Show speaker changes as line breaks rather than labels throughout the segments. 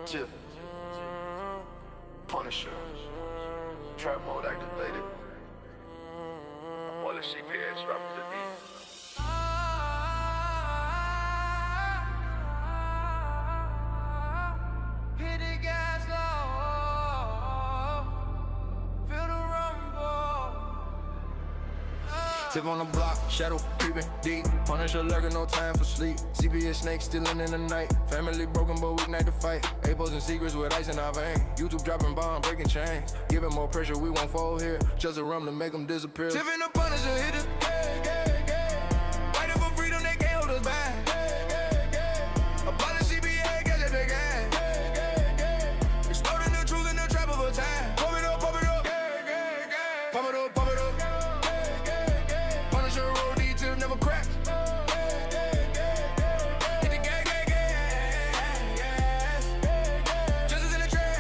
Tiff, Punisher, trap mode activated. All the CPS dropping the beat.
Hit the gas low, feel the rumble.
Tiff on the block, shadow creeping deep. Punisher lurking, no time for sleep. CPS snakes stealing in the night. Family broken, but we ignite the fight. Apos and secrets with ice in our vein. YouTube dropping bomb, breaking chain. Giving more pressure, we won't fall here. Just a rum to make them disappear. Tiff and the Punisher hit it. Fighting for freedom, they can't hold us back. Abolish CPS, catch it again. Exploding the truth in the trap of a time. Pump it up, pump it up. Pump it up, pump it up. Punisher roll D till never crack. Hit the gas, gas, gas. Justice in the trash.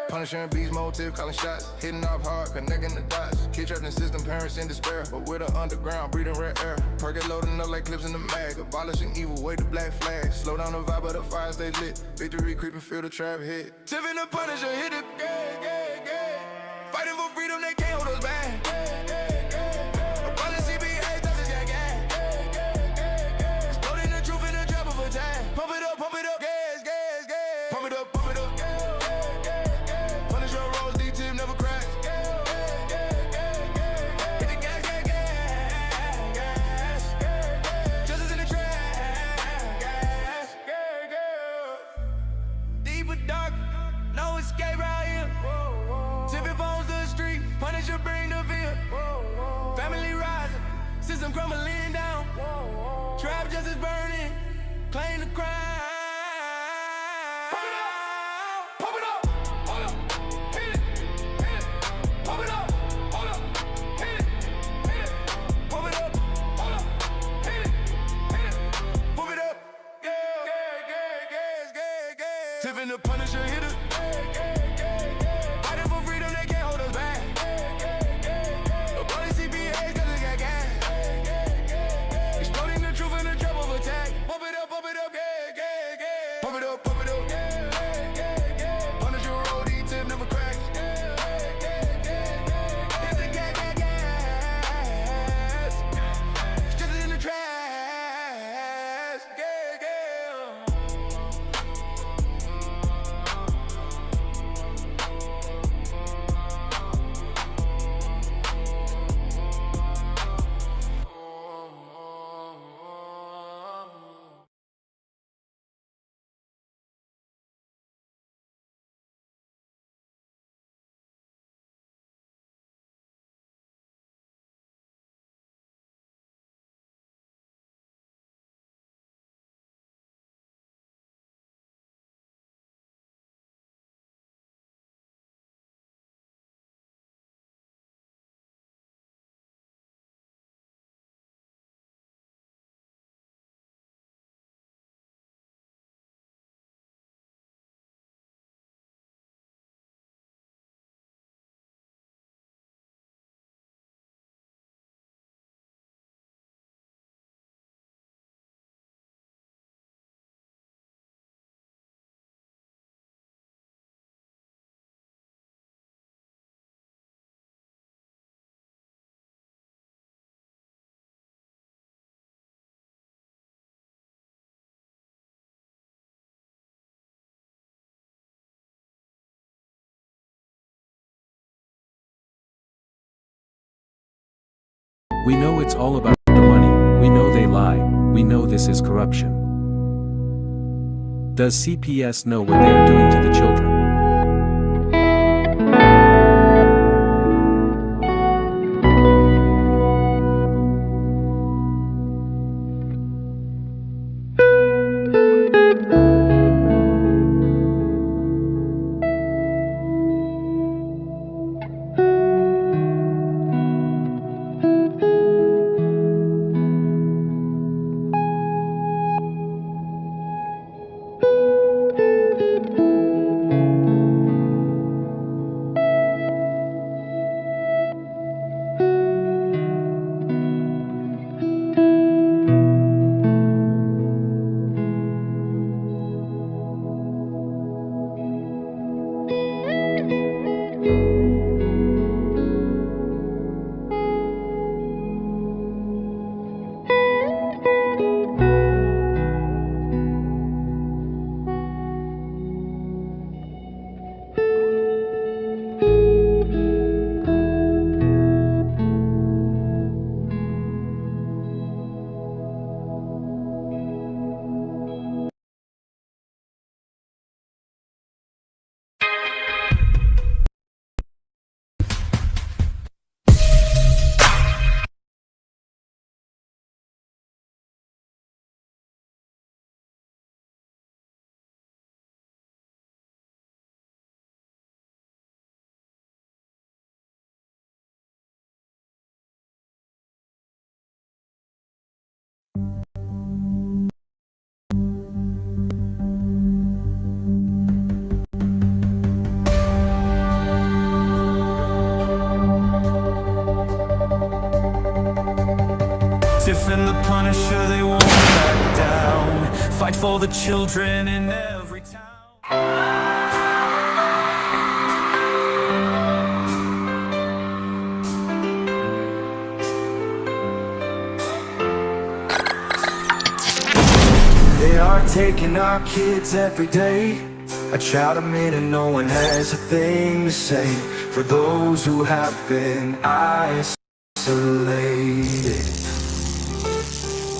Punisher and beast mode, Tiff calling shots. Hitting off hard, connecting the dots. Kid trapped in system, parents in despair. But with the underground, breathing red air. Perk loading up like clips in the mag. Abolishing evil, wave the black flag. Slow down the vibe, but the fire stay lit. Victory creeping, feel the trap hit. Tiff and the Punisher hit it. Fighting for freedom, they can't hold us back. Abolish CPS, justice, gang, gang. Exploding the truth in the trap of a time. Pump it up, gas, gas, gas. Pump it up, pump it up. Punisher rolls, D-tip never cracks. Hit the gas, gas, gas. Justice in the trash. Deep and dark, no escape right here. Tipping phones to the street, Punisher bring the fear. Family rising, system crumbling down. Trap justice burning, claim the crime. Pump it up, pump it up, hold up, hit it, hit it. Pump it up, hold up, hit it, hit it. Pump it up, hold up, hit it, hit it. Pump it up, yeah, gas. Tiff and the Punisher hit it. Fighting for freedom, they can't hold us back. Abolish CPS, justice, gang, gang. Exploding the truth in the trap of attack. Pump it up, gas. Pump it up, gas. Punisher roll, D-tip never cracks. Hit the gas. Justice in the trash.
We know it's all about the money, we know they lie, we know this is corruption. Does CPS know what they are doing to the children?
Punisher, they won't back down. Fight for the children in every town.
They are taking our kids every day. I shout them in and no one has a thing to say. For those who have been isolated,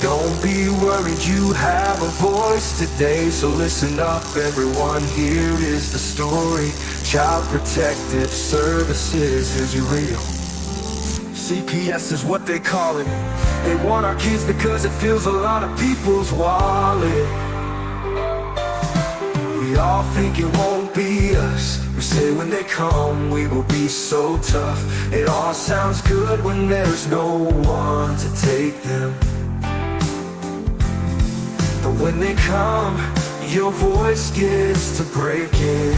don't be worried, you have a voice today. So listen up everyone, here is the story. Child Protective Services is real. CPS is what they call it. They want our kids because it fills a lot of people's wallet. We all think it won't be us. We say when they come we will be so tough. It all sounds good when there's no one to take them. But when they come, your voice gets to breaking.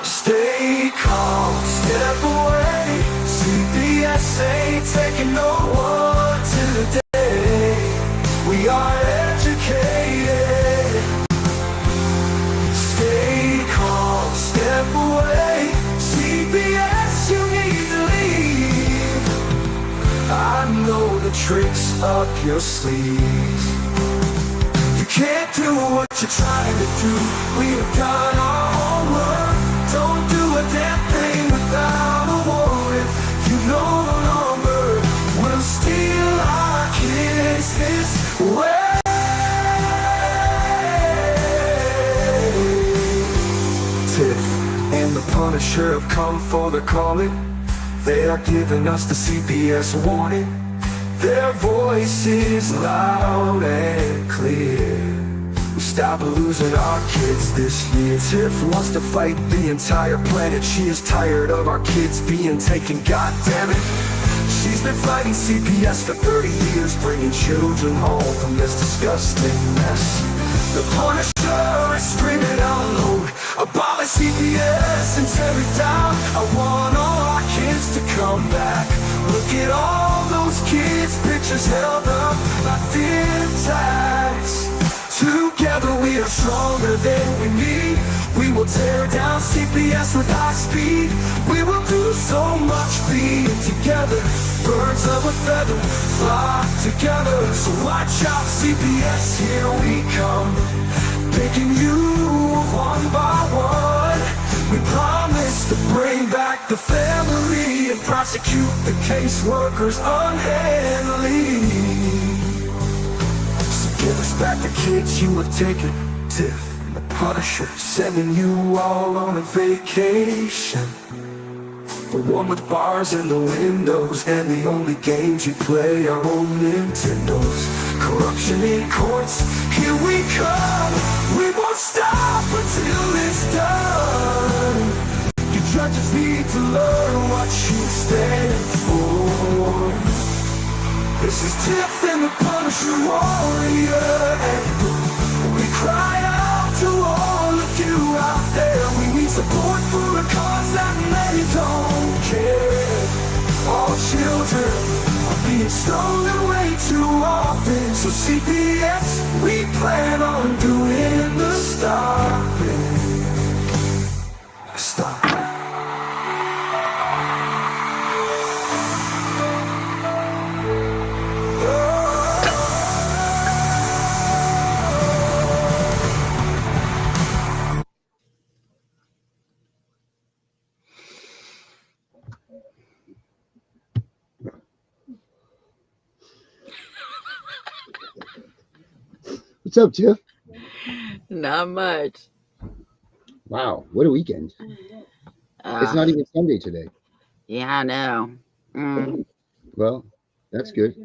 Stay calm, step away. CPS ain't taking no one today. We are educated. Stay calm, step away. CPS, you need to leave. I know the tricks up your sleeve. You can't do what you're trying to do. We have done our homework. Don't do a damn thing without a warrant. You know the number. We'll steal our kids this way. Tiff and the Punisher have come for the calling. They are giving us the CPS warning. Their voice is loud and clear. We stop losing our kids this year. Tiff wants to fight the entire planet. She is tired of our kids being taken, god damn it. She's been fighting CPS for 30 years, bringing children home from this disgusting mess. The Punisher is screaming out loud, abolish CPS and tear it down. I want all our kids to come back. Look at all those kids' pictures held up like thin tags. Together we are stronger than we need. We will tear down CPS with high speed. We will do so much being together. Birds of a feather flock together. So watch out CPS, here we come. Picking you one by one. We promise to bring back the family and prosecute the caseworkers unhandily. Give us back the kids you have taken. Tiff and the Punisher sending you all on a vacation. The one with bars in the windows and the only games you play are on Nintendos. Corruption in courts, here we come. We won't stop until it's done. You judges need to learn what you stand for. This is Tiff and the Punisher warrior. We cry out to all of you out there. We need support for a cause that many don't care. All children are being stolen way too often. So CPS, we plan on doing the stopping. Stop.
What's up, Tiff?
Not much.
Wow, what a weekend. It's not even Sunday today.
Yeah, I know.
Well, that's good.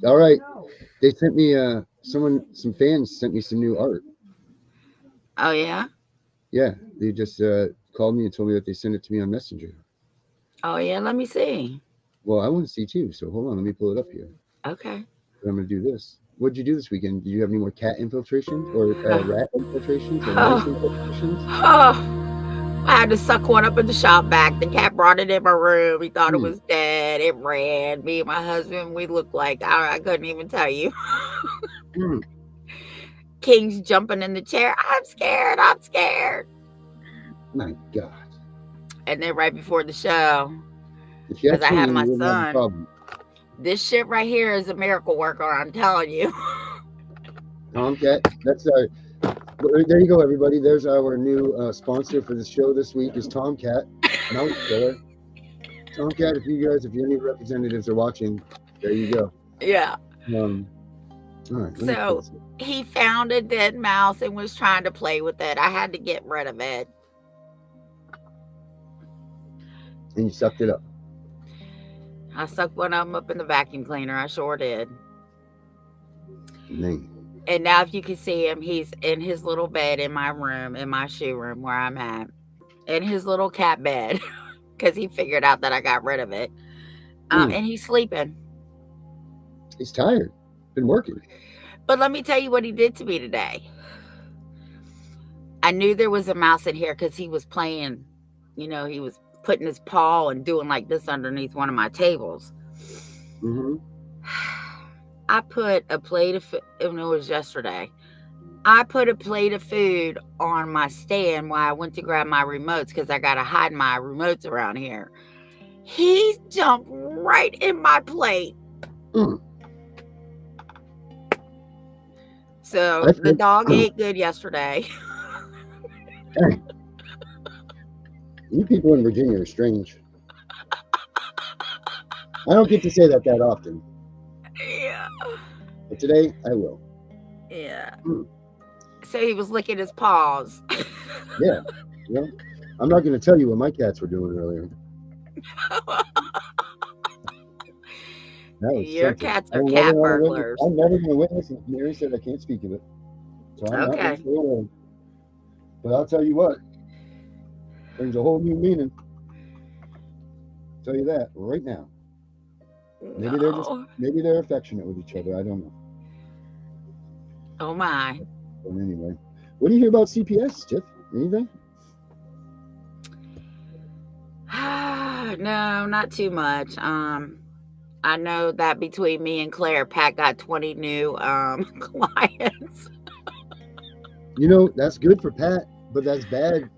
All right. They sent me some fans sent me some new art.
Oh, yeah?
Yeah, they just called me and told me that they sent it to me on Messenger.
Oh, yeah, let me see.
Well, I want to see too, so hold on, let me pull it up here.
Okay.
I'm going to do this. What did you do this weekend? Did you have any more cat infiltrations or rat infiltrations or mouse infiltrations?
Oh, I had to suck one up in the shop vac. The cat brought it in my room. He thought it
Hmm.
was dead. It ran. Me and my husband, we looked like, I couldn't even tell you.
Hmm.
King's jumping in the chair. I'm scared. I'm scared.
My God.
And then right before the show,
If you had
because I had
children,
my
you wouldn't have a
son,
problem.
this shit right here is a miracle worker, I'm telling you.
Tomcat. That's our. There you go, everybody. There's our new sponsor for the show this week is Tomcat. Mouse killer. Tomcat, if any representatives are watching, there you go.
Yeah.
All right. let me
So
close it.
he found a dead mouse and was trying to play with it. I had to get rid of it.
And you sucked it up.
I sucked one of them up in the vacuum cleaner. I sure did.
Man.
And now if you can see him, he's in his little bed in my room, in my shoe room where I'm at. In his little cat bed. Because he figured out that I got rid of it. And he's sleeping.
He's tired. Been working.
But let me tell you what he did to me today. I knew there was a mouse in here because he was playing, he was putting his paw and doing like this underneath one of my tables.
Mm-hmm.
I put a plate of food, it was yesterday. I put a plate of food on my stand while I went to grab my remotes because I got to hide my remotes around here. He jumped right in my plate. So the dog ate good yesterday.
Hey. You people in Virginia are strange. I don't get to say that often.
Yeah.
But today, I will.
Yeah. So he was licking his paws.
Yeah. Well, I'm not going to tell you what my cats were doing earlier.
Your cats are cat burglars.
I'm never going to witness it. Mary said I can't speak of it. So I'm not going to say a word. But I'll tell you what. Brings a whole new meaning. I'll tell you that right now. Maybe they're affectionate with each other. I don't know.
Oh my.
But anyway, what do you hear about CPS, Tiff? Anything?
No, not too much. I know that between me and Claire, Pat got 20 new clients.
That's good for Pat, but that's bad.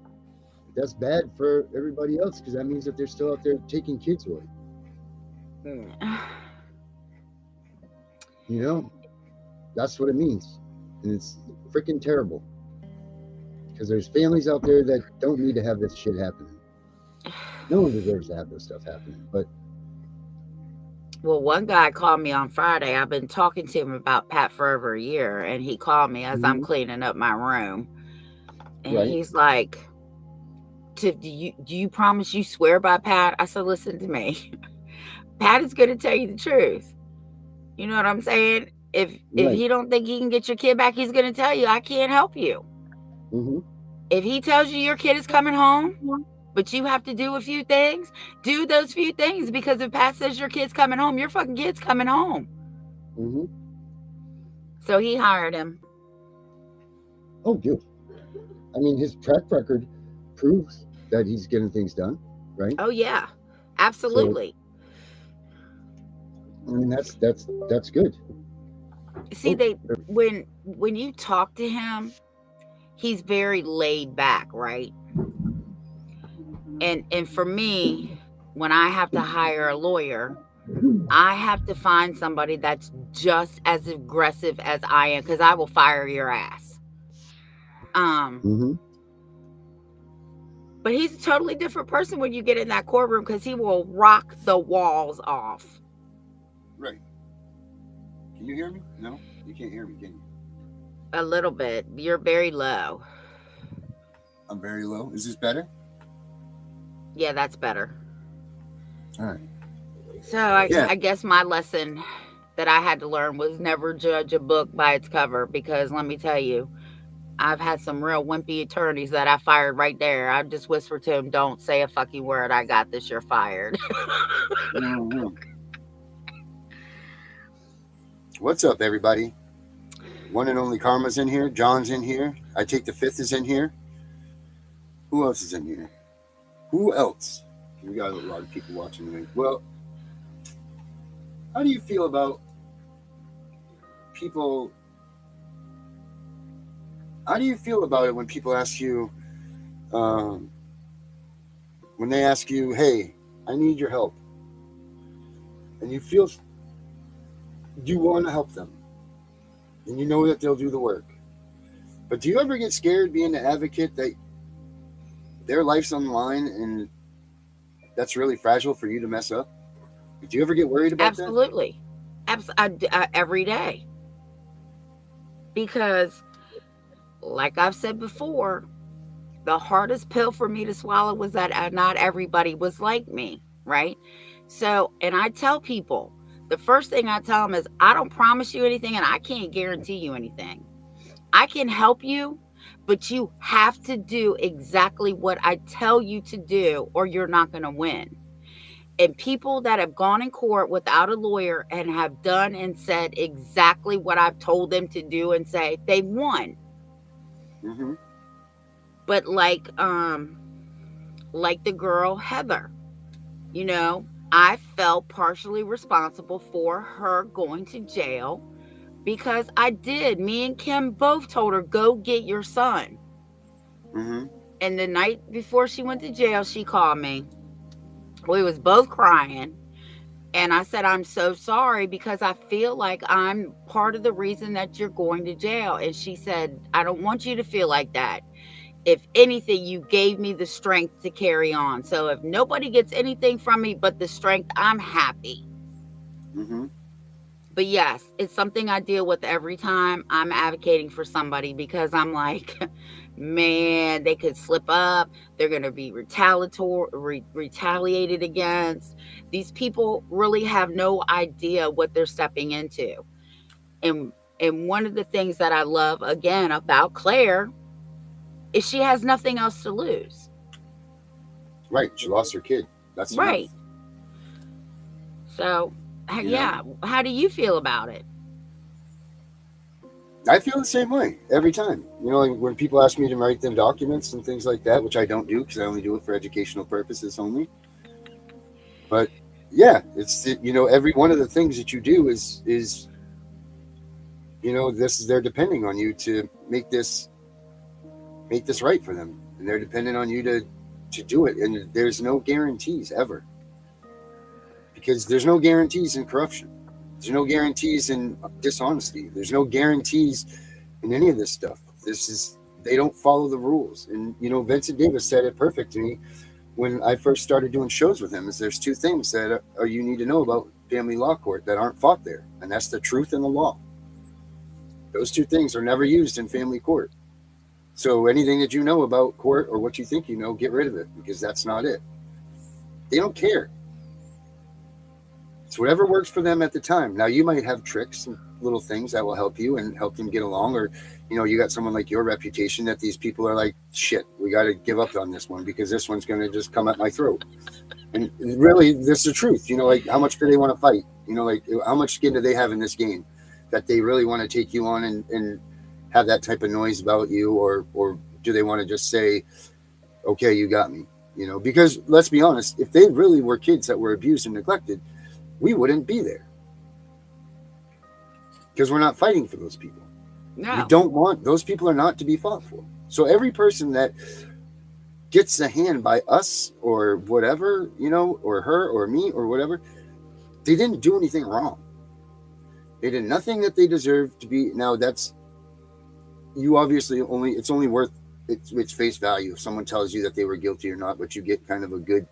That's bad for everybody else because that means that they're still out there taking kids away. That's what it means. And it's freaking terrible. Because there's families out there that don't need to have this shit happening. No one deserves to have this stuff happening. But
well, one guy called me on Friday. I've been talking to him about Pat for over a year, and he called me as I'm cleaning up my room. And he's like, Tiff, do you promise you swear by Pat? I said, listen to me. Pat is going to tell you the truth. You know what I'm saying? If he don't think he can get your kid back, he's going to tell you, I can't help you.
Mm-hmm.
If he tells you your kid is coming home, but you have to do a few things, do those few things, because if Pat says your kid's coming home, your fucking kid's coming home.
Mm-hmm.
So he hired him.
Oh, good. I mean, his track record proves that he's getting things done, right?
Oh, yeah. Absolutely.
So, I mean, that's good.
See, when you talk to him, he's very laid back, right? And for me, when I have to hire a lawyer, I have to find somebody that's just as aggressive as I am, because I will fire your ass. But he's a totally different person when you get in that courtroom, because he will rock the walls off.
Right. Can you hear me? No, you can't hear me, can you?
A little bit. You're very low.
I'm very low. Is this better?
Yeah, that's better.
All right.
So I guess my lesson that I had to learn was never judge a book by its cover, because let me tell you, I've had some real wimpy attorneys that I fired right there. I just whispered to them, don't say a fucking word. I got this. You're fired.
What's up, everybody? One and only Karma's in here. John's in here. I Take the Fifth is in here. Who else is in here? Who else? We got a lot of people watching tonight. Well, how do you feel about people? How do you feel about it when people ask you, when they ask you, hey, I need your help, and you feel you want to help them, and you know that they'll do the work, but do you ever get scared being the advocate that their life's on the line and that's really fragile for you to mess up? Do you ever get worried about
Absolutely. Every day. Because, like I've said before, the hardest pill for me to swallow was that not everybody was like me, right? So, and I tell people, the first thing I tell them is, I don't promise you anything and I can't guarantee you anything. I can help you, but you have to do exactly what I tell you to do or you're not going to win. And people that have gone in court without a lawyer and have done and said exactly what I've told them to do and say, they've won.
Mm-hmm.
But like the girl Heather, you know, I felt partially responsible for her going to jail because I did. Me and Kim both told her, go get your son.
Mm-hmm.
And the night before she went to jail, she called me. We was both crying. And I said, I'm so sorry because I feel like I'm part of the reason that you're going to jail. And she said, I don't want you to feel like that. If anything, you gave me the strength to carry on. So if nobody gets anything from me but the strength, I'm happy.
Mm-hmm.
But yes, it's something I deal with every time I'm advocating for somebody because I'm like, man, they could slip up. They're going to be retaliated against. These people really have no idea what they're stepping into. And one of the things that I love, again, about Claire is she has nothing else to lose.
Right. She lost her kid. That's
right.
Enough.
So, yeah. How do you feel about it?
I feel the same way every time. You know, like when people ask me to write them documents and things like that, which I don't do because I only do it for educational purposes only. But yeah, it's, you know, every one of the things that you do is, you know, they're depending on you to make this right for them. And they're dependent on you to do it. And there's no guarantees ever. Because there's no guarantees in corruption. There's no guarantees in dishonesty. There's no guarantees in any of this stuff. They don't follow the rules. And, you know, Vincent Davis said it perfect to me when I first started doing shows with him, is there's two things that you need to know about family law court that aren't fought there. And that's the truth and the law. Those two things are never used in family court. So anything that you know about court or what you think you know, get rid of it because that's not it. They don't care. It's whatever works for them at the time. Now, you might have tricks and little things that will help you and help them get along. Or, you know, you got someone like your reputation that these people are like, shit, we got to give up on this one because this one's going to just come at my throat. And really, this is the truth. You know, like, how much do they want to fight? You know, like, how much skin do they have in this game that they really want to take you on and have that type of noise about you? Or do they want to just say, okay, you got me? You know, because let's be honest, if they really were kids that were abused and neglected, we wouldn't be there because we're not fighting for those people. No. We don't want, those people are not to be fought for. So every person that gets a hand by us or whatever, you know, or her or me or whatever, they didn't do anything wrong. They did nothing that they deserved to be. Now that's, you obviously it's only worth its face value if someone tells you that they were guilty or not, but you get kind of a good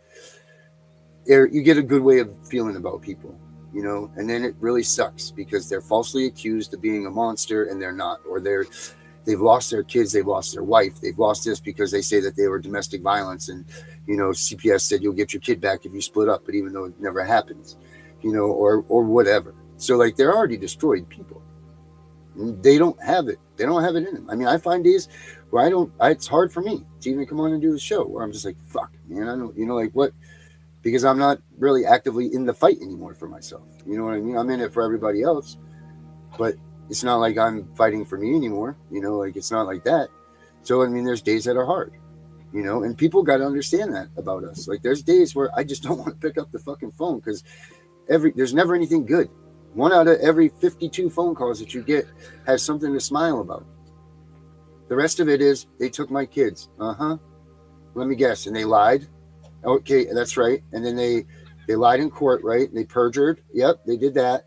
way of feeling about people, you know, and then it really sucks because they're falsely accused of being a monster and they're not, or they've lost their kids, they've lost their wife, they've lost this because they say that they were domestic violence and, you know, CPS said you'll get your kid back if you split up, but even though it never happens, you know, or whatever. So like they're already destroyed people. They don't have it. They don't have it in them. I mean, I find days where it's hard for me to even come on and do the show where I'm just like, fuck, man, I don't, you know, like what? Because I'm not really actively in the fight anymore for myself. You know what I mean? I'm in it for everybody else, but it's not like I'm fighting for me anymore. You know, like it's not like that. So, I mean, there's days that are hard. you know, and people got to understand that about us. Like there's days where I just don't want to pick up the fucking phone because there's never anything good. 1 out of every 52 phone calls that you get has something to smile about. The rest of it is they took my kids. Let me guess. And they lied. Okay, that's right. And then they lied in court, right? They perjured. Yep, they did that.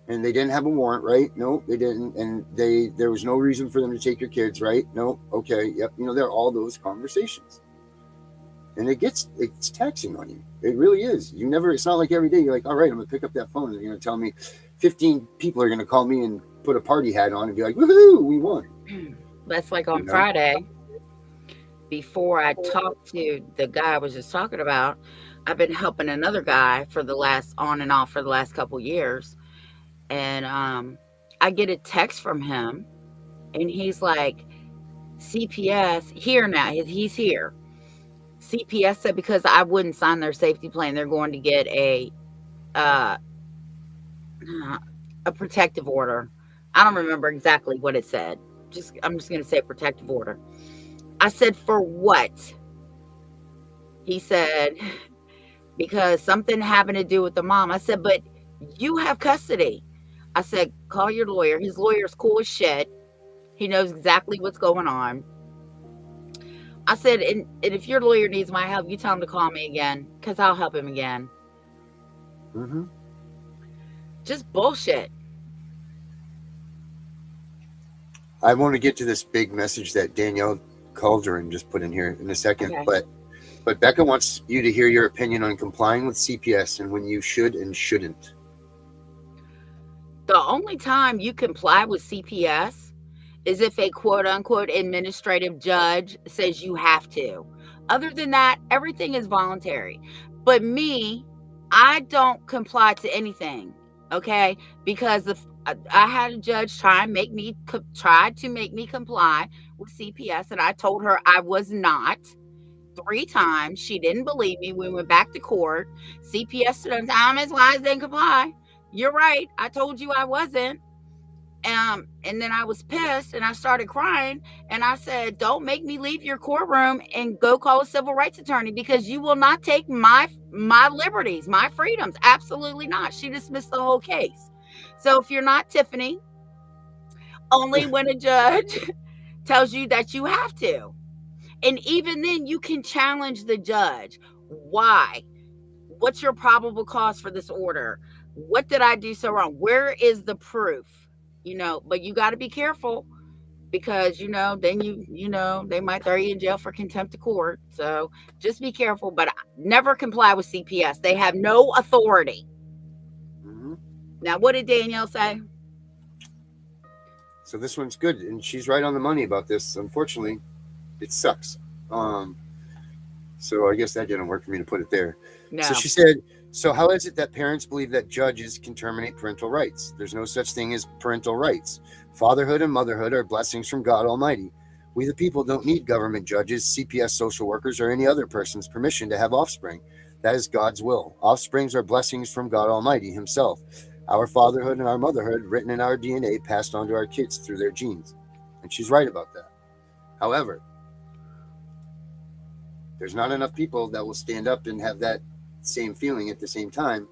And they didn't have a warrant, right? No, they didn't. And there was no reason for them to take your kids, right? No, okay, yep. You know, there are all those conversations. And it's taxing on you. It really is. It's not like every day you're like, all right, I'm going to pick up that phone and you're going to tell me 15 people are going to call me and put a party hat on and be like, woohoo, we won.
That's like on Friday. Before I talked to the guy I was just talking about, I've been helping another guy on and off for the last couple years. And I get a text from him and he's like, CPS here now. He's here. CPS said because I wouldn't sign their safety plan, they're going to get a protective order. I don't remember exactly what it said. I'm just going to say protective order. I said, for what? He said, because something having to do with the mom. I said, but you have custody. I said, call your lawyer. His lawyer's cool as shit. He knows exactly what's going on. I said, and if your lawyer needs my help, you tell him to call me again, because I'll help him again.
Mm-hmm.
Just bullshit.
I want to get to this big message that Danielle Calderon just put in here in a second,
okay.
But Becca wants you to hear your opinion on complying with CPS and when you should and shouldn't.
The only time you comply with CPS is if a quote unquote administrative judge says you have to. Other than that, everything is voluntary. But me, I don't comply to anything, okay? Because I had a judge try to make me comply with CPS, and I told her I was not 3 times. She didn't believe me. We went back to court. CPS stood up and said, Ms. Wise didn't comply. You're right. I told you I wasn't. And then I was pissed and I started crying and I said, don't make me leave your courtroom and go call a civil rights attorney because you will not take my liberties, my freedoms. Absolutely not. She dismissed the whole case. So if you're not Tiffany, only when a judge tells you that you have to. And even then you can challenge the judge. Why? What's your probable cause for this order? What did I do so wrong? Where is the proof? You know, but you got to be careful because, you know, then they might throw you in jail for contempt of court. So just be careful, but never comply with CPS. They have no authority.
Mm-hmm.
Now, what did Danielle say?
So this one's good. And she's right on the money about this. Unfortunately, it sucks. So I guess that didn't work for me to put it there.
No.
So she said, so how is it that parents believe that judges can terminate parental rights? There's no such thing as parental rights. Fatherhood and motherhood are blessings from God Almighty. We the people don't need government judges, CPS social workers, or any other person's permission to have offspring. That is God's will. Offsprings are blessings from God Almighty himself. Our fatherhood and our motherhood written in our DNA passed on to our kids through their genes. And she's right about that. However, there's not enough people that will stand up and have that same feeling at the same time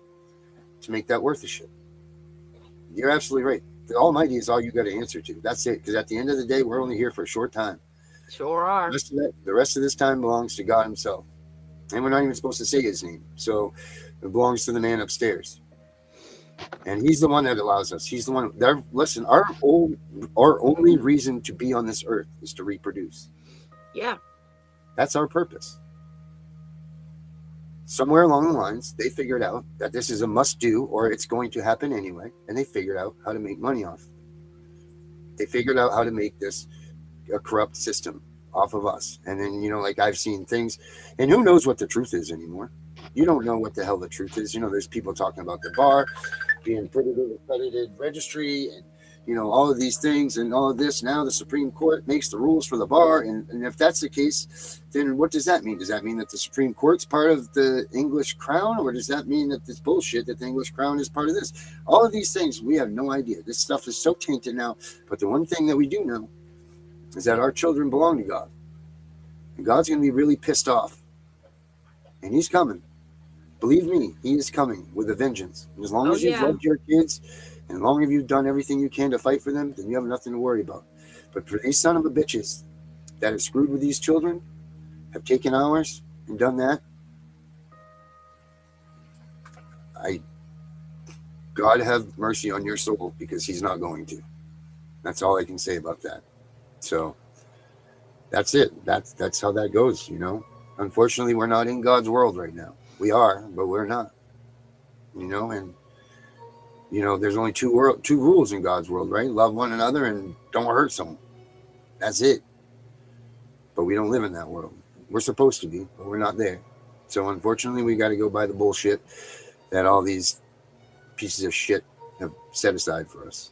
to make that worth a shit. You're absolutely right. The Almighty is all you got to answer to. That's it. Because at the end of the day, we're only here for a short time.
Sure are.
The rest of this time belongs to God himself. And we're not even supposed to say his name. So it belongs to the man upstairs. And he's the one that allows us. He's the one. Listen, our only reason to be on this earth is to reproduce.
Yeah.
That's our purpose. Somewhere along the lines, they figured out that this is a must-do, or it's going to happen anyway, and they figured out how to make money off. They figured out how to make this a corrupt system off of us. And then, you know, like I've seen things, and who knows what the truth is anymore? You don't know what the hell the truth is. You know, there's people talking about the bar being accredited registry, and you know, all of these things and all of this. Now the Supreme Court makes the rules for the bar. And if that's the case, then what does that mean? Does that mean that the Supreme Court's part of the English crown? Or does that mean that this bullshit that the English crown is part of this? All of these things, we have no idea. This stuff is so tainted now. But the one thing that we do know is that our children belong to God. And God's going to be really pissed off. And he's coming. Believe me, he is coming with a vengeance. And as long as you've loved your kids, and as long as you've done everything you can to fight for them, then you have nothing to worry about. But for these son of a bitches that have screwed with these children, have taken ours and done that, God have mercy on your soul, because he's not going to. That's all I can say about that. So that's it. That's how that goes, you know. Unfortunately, we're not in God's world right now. We are, but we're not. You know, and you know, there's only two rules in God's world, right? Love one another and don't hurt someone. That's it. But we don't live in that world. We're supposed to be, but we're not there. So unfortunately, we got to go by the bullshit that all these pieces of shit have set aside for us.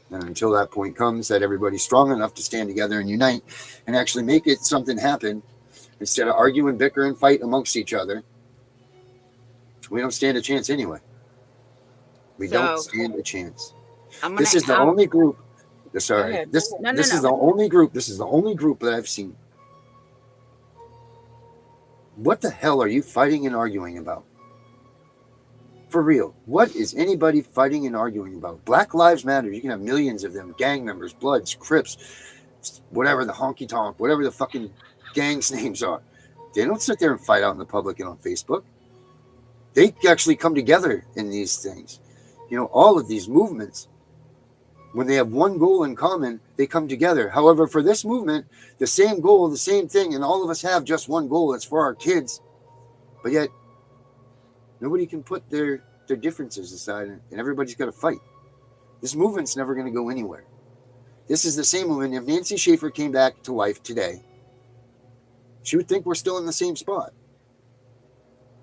And until that point comes that everybody's strong enough to stand together and unite and actually make it something happen, instead of argue and bicker and fight amongst each other, we don't stand a chance anyway. We don't stand a chance. This is the only group. Sorry, this is the only group. This is the only group that I've seen. What the hell are you fighting and arguing about? For real, what is anybody fighting and arguing about? Black Lives Matter. You can have millions of them, gang members, Bloods, Crips, whatever the honky tonk, whatever the fucking gangs' names are. They don't sit there and fight out in the public and on Facebook. They actually come together in these things. You know, all of these movements, when they have one goal in common, they come together. However, for this movement, the same goal, the same thing, and all of us have just one goal. It's for our kids. But yet, nobody can put their differences aside, and everybody's got to fight. This movement's never going to go anywhere. This is the same movement. If Nancy Schaefer came back to life today, she would think we're still in the same spot.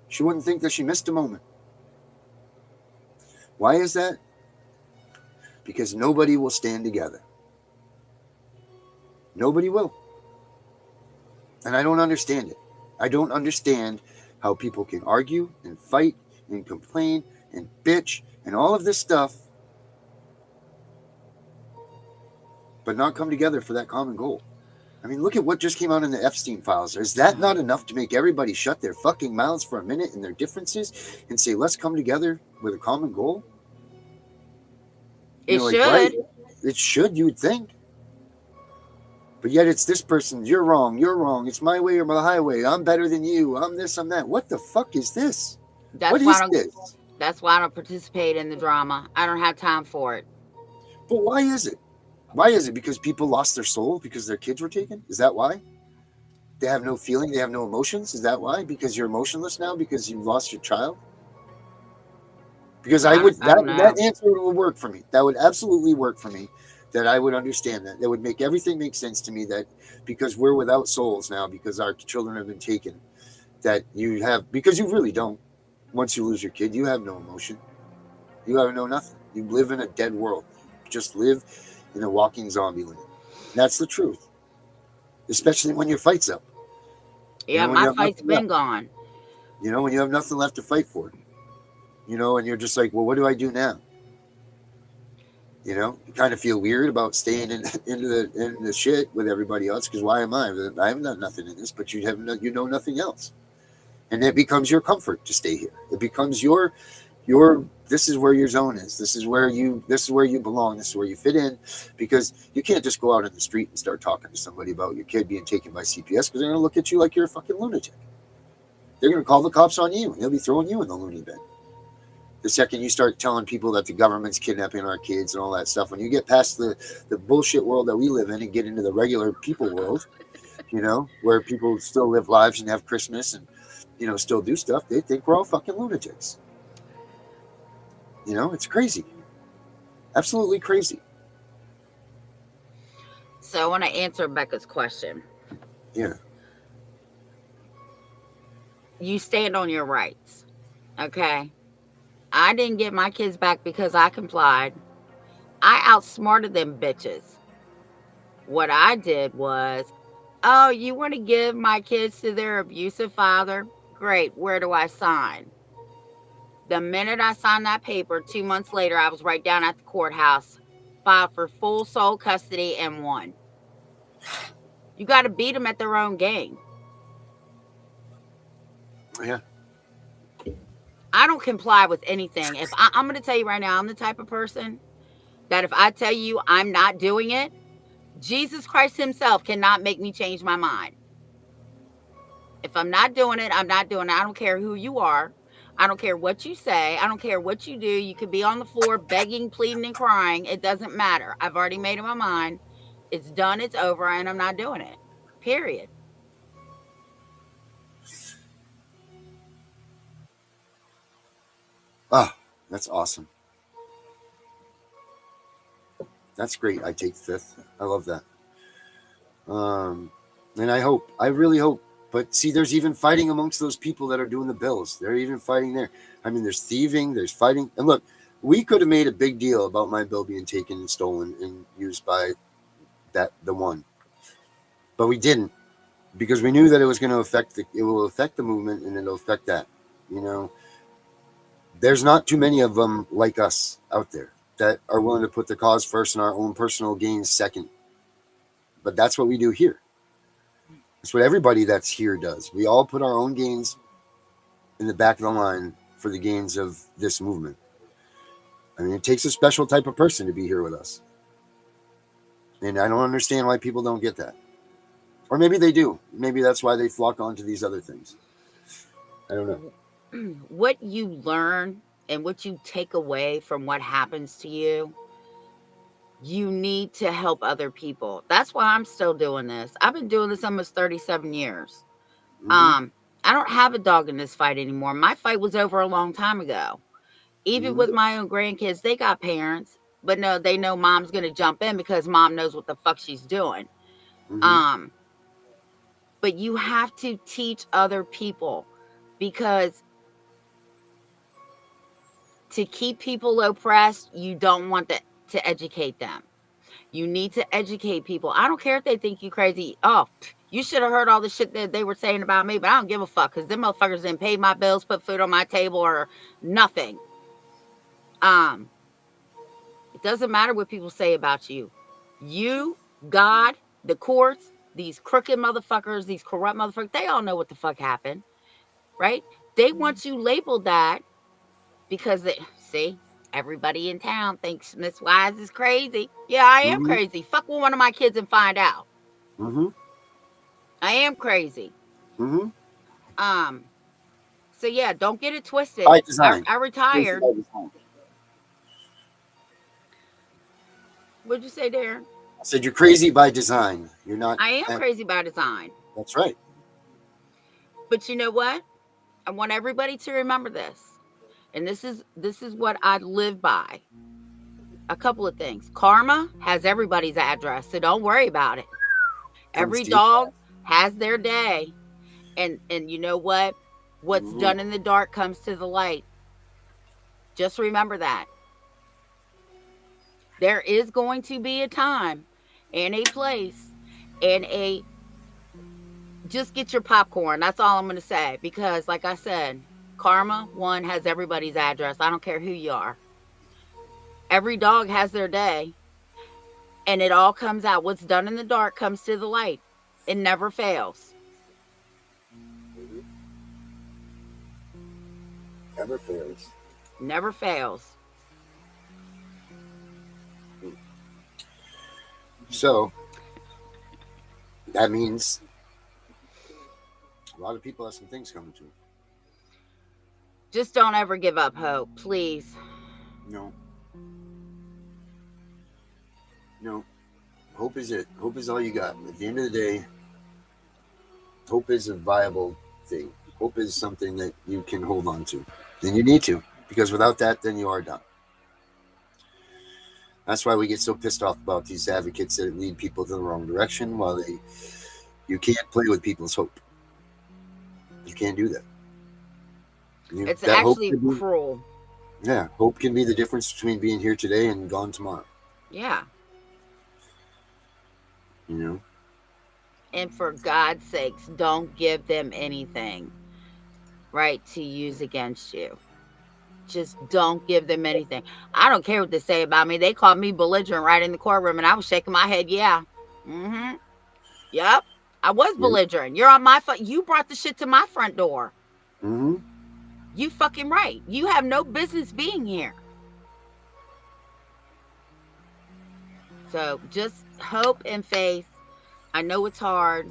She wouldn't think that she missed a moment. Why is that? Because nobody will stand together. Nobody will. And I don't understand it. I don't understand how people can argue and fight and complain and bitch and all of this stuff, but not come together for that common goal. I mean, look at what just came out in the Epstein files. Is that not enough to make everybody shut their fucking mouths for a minute in their differences and say, let's come together with a common goal?
It should.
Right? It should, you would think. But yet it's this person. You're wrong. It's my way or my highway. I'm better than you. I'm this, I'm that. What the fuck is this? What is this?
That's why I don't participate in the drama. I don't have time for it.
But why is it? Why is it? Because people lost their soul because their kids were taken? Is that why? They have no feeling. They have no emotions. Is that why? Because you're emotionless now because you lost your child? Because that answer would work for me. That would absolutely work for me. That I would understand that. That would make everything make sense to me, that because we're without souls now, because our children have been taken, that you have, because you really don't. Once you lose your kid, you have no emotion. You have no nothing. You live in a dead world. You just live in a walking zombie land. That's the truth. Especially when your fight's up.
Yeah, my fight's been gone.
You know, when you have nothing left to fight for. You know, and you're just like, well, what do I do now? You know, you kind of feel weird about staying in the shit with everybody else, because why am I? I have done nothing in this, but you know nothing else, and it becomes your comfort to stay here. It becomes your this is where your zone is. This is where you belong. This is where you fit in, because you can't just go out in the street and start talking to somebody about your kid being taken by CPS, because they're going to look at you like you're a fucking lunatic. They're going to call the cops on you, and they'll be throwing you in the loony bin. The second you start telling people that the government's kidnapping our kids and all that stuff, when you get past the bullshit world that we live in and get into the regular people world, you know, where people still live lives and have Christmas and, you know, still do stuff, they think we're all fucking lunatics. You know, it's crazy. Absolutely crazy.
So I want to answer Becca's question.
Yeah.
You stand on your rights. Okay. I didn't get my kids back because I complied. I outsmarted them bitches. What I did was, oh, you want to give my kids to their abusive father? Great. Where do I sign? The minute I signed that paper, 2 months later, I was right down at the courthouse, filed for full sole custody and won. You got to beat them at their own game.
Yeah.
I don't comply with anything. If I'm going to tell you right now, I'm the type of person that if I tell you I'm not doing it, Jesus Christ himself cannot make me change my mind. If I'm not doing it, I'm not doing it. I don't care who you are. I don't care what you say. I don't care what you do. You could be on the floor begging, pleading, and crying. It doesn't matter. I've already made up my mind. It's done. It's over. And I'm not doing it. Period.
Ah, that's awesome. That's great. I take fifth. I love that. And I really hope. But see, there's even fighting amongst those people that are doing the bills. They're even fighting there. I mean, there's thieving, there's fighting. And look, we could have made a big deal about my bill being taken and stolen and used by the one. But we didn't, because we knew that it was going to it will affect the movement, and it'll affect that. You know, there's not too many of them like us out there that are willing to put the cause first and our own personal gains second. But that's what we do here. That's what everybody that's here does. We all put our own gains in the back of the line for the gains of this movement. I mean, it takes a special type of person to be here with us. And I don't understand why people don't get that. Or maybe they do. Maybe that's why they flock onto these other things. I don't know.
What you learn and what you take away from what happens to you, you need to help other people. That's why I'm still doing this. I've been doing this almost 37 years. I don't have a dog in this fight anymore. My fight was over a long time ago. Even with my own grandkids, they got parents, but no, they know mom's going to jump in because mom knows what the fuck she's doing. But you have to teach other people, because to keep people oppressed, you don't want to educate them. You need to educate people. I don't care if they think you crazy. Oh, you should have heard all the shit that they were saying about me, but I don't give a fuck, because them motherfuckers didn't pay my bills, put food on my table, or nothing. It doesn't matter what people say about you. You, God, the courts, these crooked motherfuckers, these corrupt motherfuckers, they all know what the fuck happened, right? They want you labeled that because see, everybody in town thinks Miss Wise is crazy. Yeah, I am crazy. Fuck with one of my kids and find out. I am crazy. So yeah, don't get it twisted.
By design.
I retired. What'd you say, Darren?
I said you're crazy by design. You're not.
I am crazy by design.
That's right.
But you know what? I want everybody to remember this. And this is what I live by. A couple of things. Karma has everybody's address, so don't worry about it. Every dog has their day. And you know what? What's done in the dark comes to the light. Just remember that. There is going to be a time and a place and just get your popcorn. That's all I'm going to say. Because like I said, karma, one, has everybody's address. I don't care who you are. Every dog has their day. And it all comes out. What's done in the dark comes to the light. It never fails.
Never fails.
Never fails.
So that means a lot of people have some things coming to them.
Just don't ever give up hope, please.
No. Hope is it. Hope is all you got. At the end of the day, hope is a viable thing. Hope is something that you can hold on to. And you need to, because without that, then you are done. That's why we get so pissed off about these advocates that lead people to the wrong direction, while you can't play with people's hope. You can't do that.
It's actually cruel.
Yeah, hope can be the difference between being here today and gone tomorrow.
Yeah.
You know?
And for God's sakes, don't give them anything, right, to use against you. Just don't give them anything. I don't care what they say about me. They called me belligerent right in the courtroom, and I was shaking my head. Yeah. Yep. I was belligerent. You're on my you brought the shit to my front door. You fucking right. You have no business being here. So just hope and faith. I know it's hard.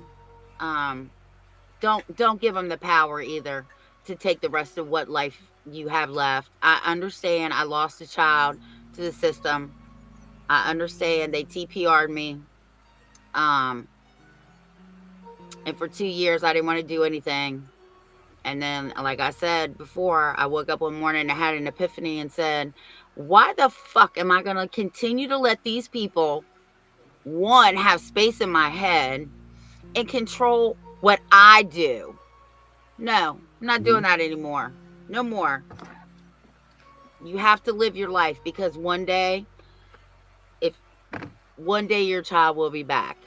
Don't give them the power either to take the rest of what life you have left. I understand I lost a child to the system. I understand they TPR'd me. And for 2 years, I didn't want to do anything. And then, like I said before, I woke up one morning and I had an epiphany and said, why the fuck am I going to continue to let these people, one, have space in my head and control what I do? No, I'm not doing that anymore. No more. You have to live your life, because one day your child will be back.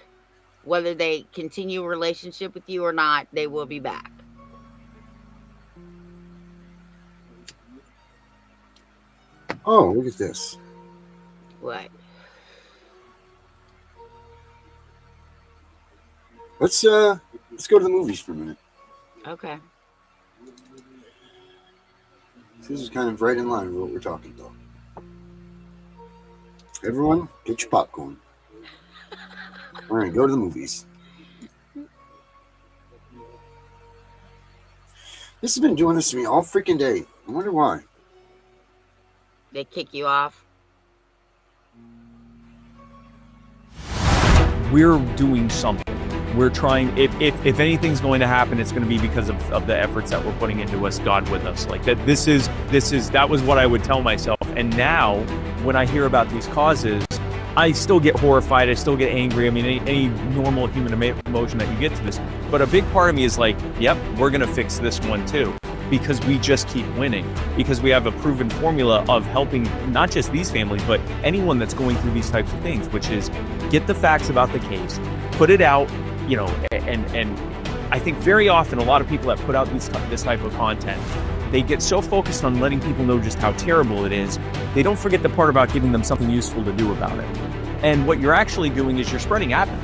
Whether they continue a relationship with you or not, they will be back.
Oh, look at this.
What?
Let's go to the movies for a minute.
Okay.
This is kind of right in line with what we're talking about. Everyone, get your popcorn. We're going to go to the movies. This has been doing this to me all freaking day. I wonder why.
They kick you off.
We're doing something. We're trying, if anything's going to happen, it's going to be because of the efforts that we're putting into us, God with us. Like that, that was what I would tell myself. And now when I hear about these causes, I still get horrified. I still get angry. I mean, any normal human emotion that you get to this. But a big part of me is like, yep, we're going to fix this one too. Because we just keep winning. Because we have a proven formula of helping not just these families, but anyone that's going through these types of things, which is get the facts about the case, put it out, and I think very often a lot of people that put out this type of content, they get so focused on letting people know just how terrible it is, they don't forget the part about giving them something useful to do about it. And what you're actually doing is you're spreading apathy.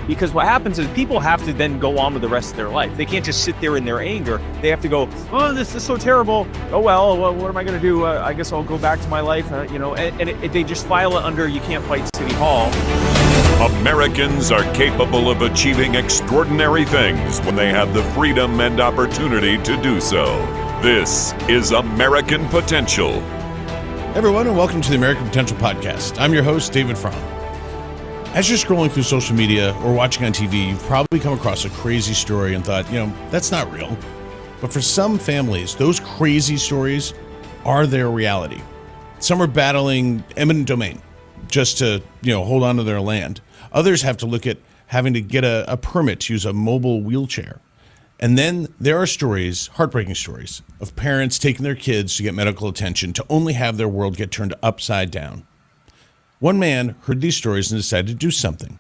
Because what happens is people have to then go on with the rest of their life. They can't just sit there in their anger. They have to go, oh, this is so terrible. Oh, well, what am I going to do? I guess I'll go back to my life. They just file it under you can't fight City Hall.
Americans are capable of achieving extraordinary things when they have the freedom and opportunity to do so. This is American Potential.
Everyone, and welcome to the American Potential Podcast. I'm your host, David Fromm. As you're scrolling through social media or watching on TV, you've probably come across a crazy story and thought, that's not real. But for some families, those crazy stories are their reality. Some are battling eminent domain just to, hold on to their land. Others have to look at having to get a permit to use a mobile wheelchair. And then there are stories, heartbreaking stories, of parents taking their kids to get medical attention to only have their world get turned upside down. One man heard these stories and decided to do something.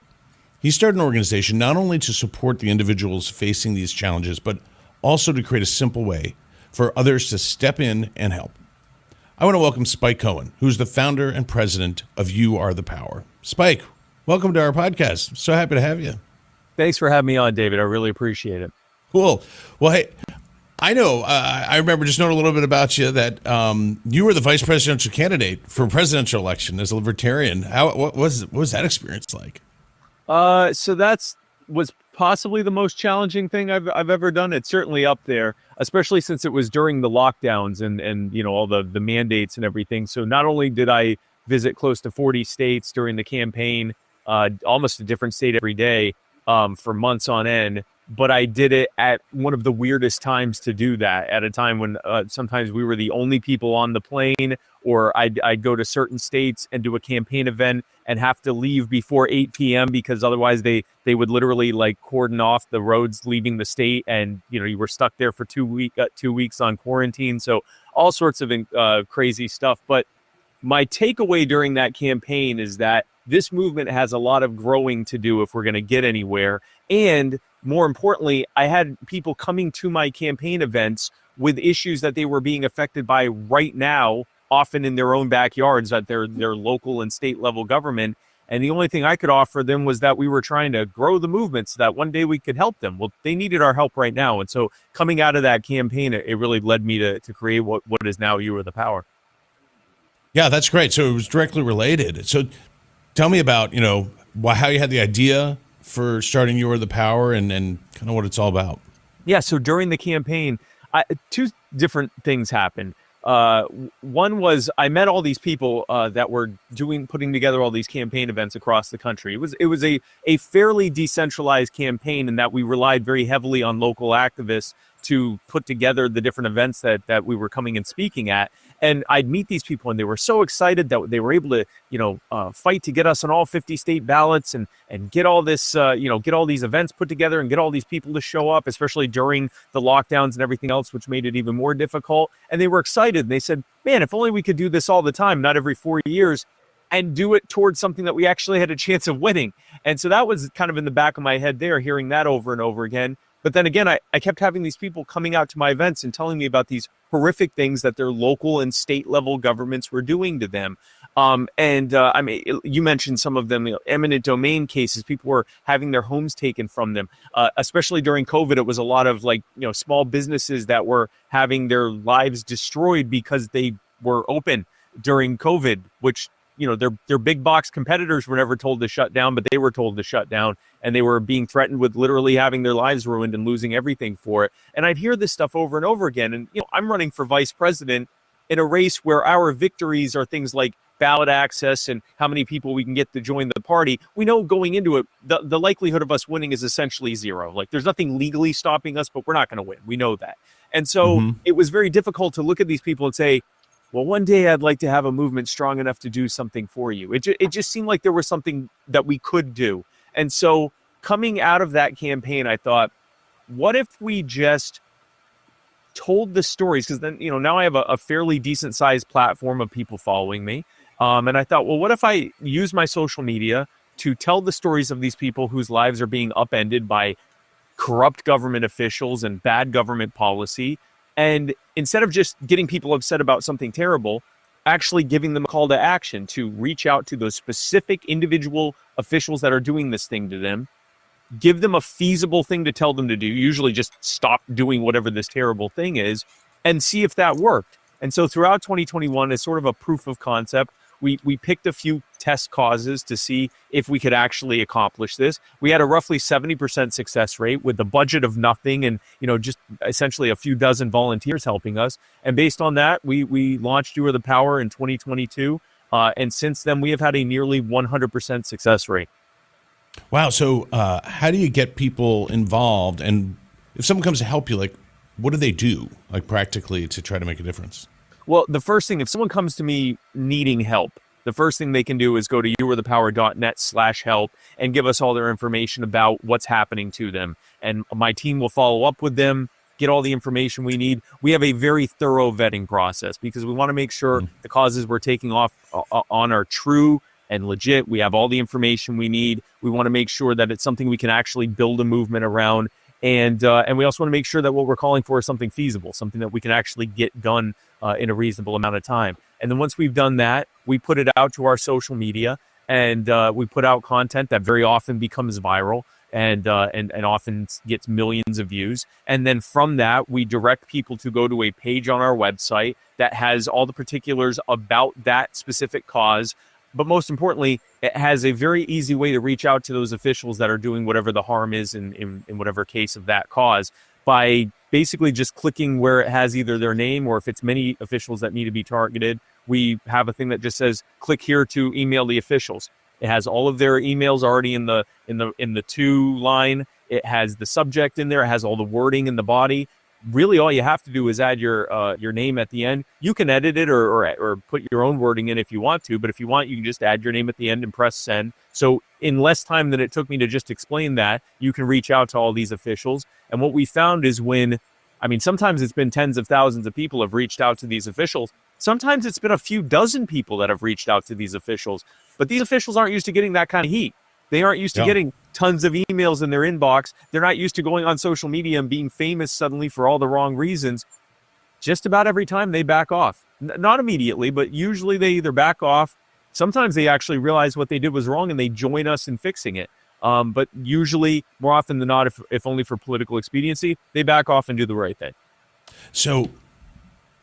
He started an organization not only to support the individuals facing these challenges, but also to create a simple way for others to step in and help. I want to welcome Spike Cohen, who's the founder and president of You Are the Power. Spike, welcome to our podcast. So happy to have you.
Thanks for having me on, David. I really appreciate it.
Cool. Well, hey, I know, I remember just knowing a little bit about you that you were the vice presidential candidate for a presidential election as a libertarian. What was that experience like?
So was possibly the most challenging thing I've ever done. It's certainly up there, especially since it was during the lockdowns and all the mandates and everything. So not only did I visit close to 40 states during the campaign, almost a different state every day for months on end, but I did it at one of the weirdest times to do that, at a time when sometimes we were the only people on the plane, or I'd go to certain states and do a campaign event and have to leave before 8 p.m. because otherwise they would literally cordon off the roads leaving the state, and you were stuck there for 2 weeks on quarantine. So all sorts of crazy stuff. But my takeaway during that campaign is that this movement has a lot of growing to do if we're going to get anywhere. And more importantly, I had people coming to my campaign events with issues that they were being affected by right now, often in their own backyards at their local and state level government. And the only thing I could offer them was that we were trying to grow the movement so that one day we could help them. Well, they needed our help right now. And so coming out of that campaign, it really led me to create what is now You Are the Power.
Yeah, that's great. So it was directly related. So tell me about, how you had the idea for starting You Are the Power and kind of what it's all about.
Yeah, so during the campaign, two different things happened. One was I met all these people that were putting together all these campaign events across the country. It was a fairly decentralized campaign in that we relied very heavily on local activists to put together the different events that we were coming and speaking at. And I'd meet these people and they were so excited that they were able to, fight to get us on all 50 state ballots and get all this, get all these events put together and get all these people to show up, especially during the lockdowns and everything else, which made it even more difficult. And they were excited. And they said, man, if only we could do this all the time, not every 4 years, and do it towards something that we actually had a chance of winning. And so that was kind of in the back of my head there, hearing that over and over again. But then again, I kept having these people coming out to my events and telling me about these horrific things that their local and state level governments were doing to them. You mentioned some of them, eminent domain cases. People were having their homes taken from them. Especially during COVID, it was a lot of small businesses that were having their lives destroyed because they were open during COVID, which their big box competitors were never told to shut down, but they were told to shut down, and they were being threatened with literally having their lives ruined and losing everything for it. And I'd hear this stuff over and over again. And I'm running for vice president in a race where our victories are things like ballot access and how many people we can get to join the party. We know going into it, the likelihood of us winning is essentially zero. Like, there's nothing legally stopping us, but we're not going to win. We know that. And so it was very difficult to look at these people and say, well, one day I'd like to have a movement strong enough to do something for you. It just seemed like there was something that we could do. And so coming out of that campaign, I thought, what if we just told the stories? Because then, now I have a fairly decent sized platform of people following me. And I thought, well, what if I use my social media to tell the stories of these people whose lives are being upended by corrupt government officials and bad government policy? And instead of just getting people upset about something terrible, actually giving them a call to action to reach out to those specific individual officials that are doing this thing to them, give them a feasible thing to tell them to do, usually just stop doing whatever this terrible thing is, and see if that worked. And so throughout 2021, as sort of a proof of concept, we picked a few test causes to see if we could actually accomplish this. We had a roughly 70% success rate with a budget of nothing and, just essentially a few dozen volunteers helping us. And based on that, we launched You Are the Power in 2022. And since then, we have had a nearly 100% success rate.
Wow. So how do you get people involved? And if someone comes to help you, what do they do, practically, to try to make a difference?
Well, the first thing, if someone comes to me needing help, the first thing they can do is go to youarethepower.net/help and give us all their information about what's happening to them. And my team will follow up with them, get all the information we need. We have a very thorough vetting process because we want to make sure the causes we're taking off on are true and legit. We have all the information we need. We want to make sure that it's something we can actually build a movement around. And we also want to make sure that what we're calling for is something feasible, something that we can actually get done in a reasonable amount of time. And then once we've done that, we put it out to our social media, and we put out content that very often becomes viral and often gets millions of views. And then from that, we direct people to go to a page on our website that has all the particulars about that specific cause. But most importantly, it has a very easy way to reach out to those officials that are doing whatever the harm is in whatever case of that cause by basically just clicking where it has either their name, or if it's many officials that need to be targeted, we have a thing that just says, click here to email the officials. It has all of their emails already in the to line. It has the subject in there. It has all the wording in the body. Really, all you have to do is add your name at the end. You can edit it or put your own wording in if you want to, but if you want, you can just add your name at the end and press send. So in less time than it took me to just explain that, you can reach out to all these officials. And what we found is sometimes it's been tens of thousands of people have reached out to these officials. Sometimes it's been a few dozen people that have reached out to these officials, but these officials aren't used to getting that kind of heat. They aren't used to getting tons of emails in their inbox. They're not used to going on social media and being famous suddenly for all the wrong reasons. Just about every time they back off. Not immediately, but usually they either back off Sometimes they actually realize what they did was wrong and they join us in fixing it. But usually, more often than not, if only for political expediency, they back off and do the right thing.
So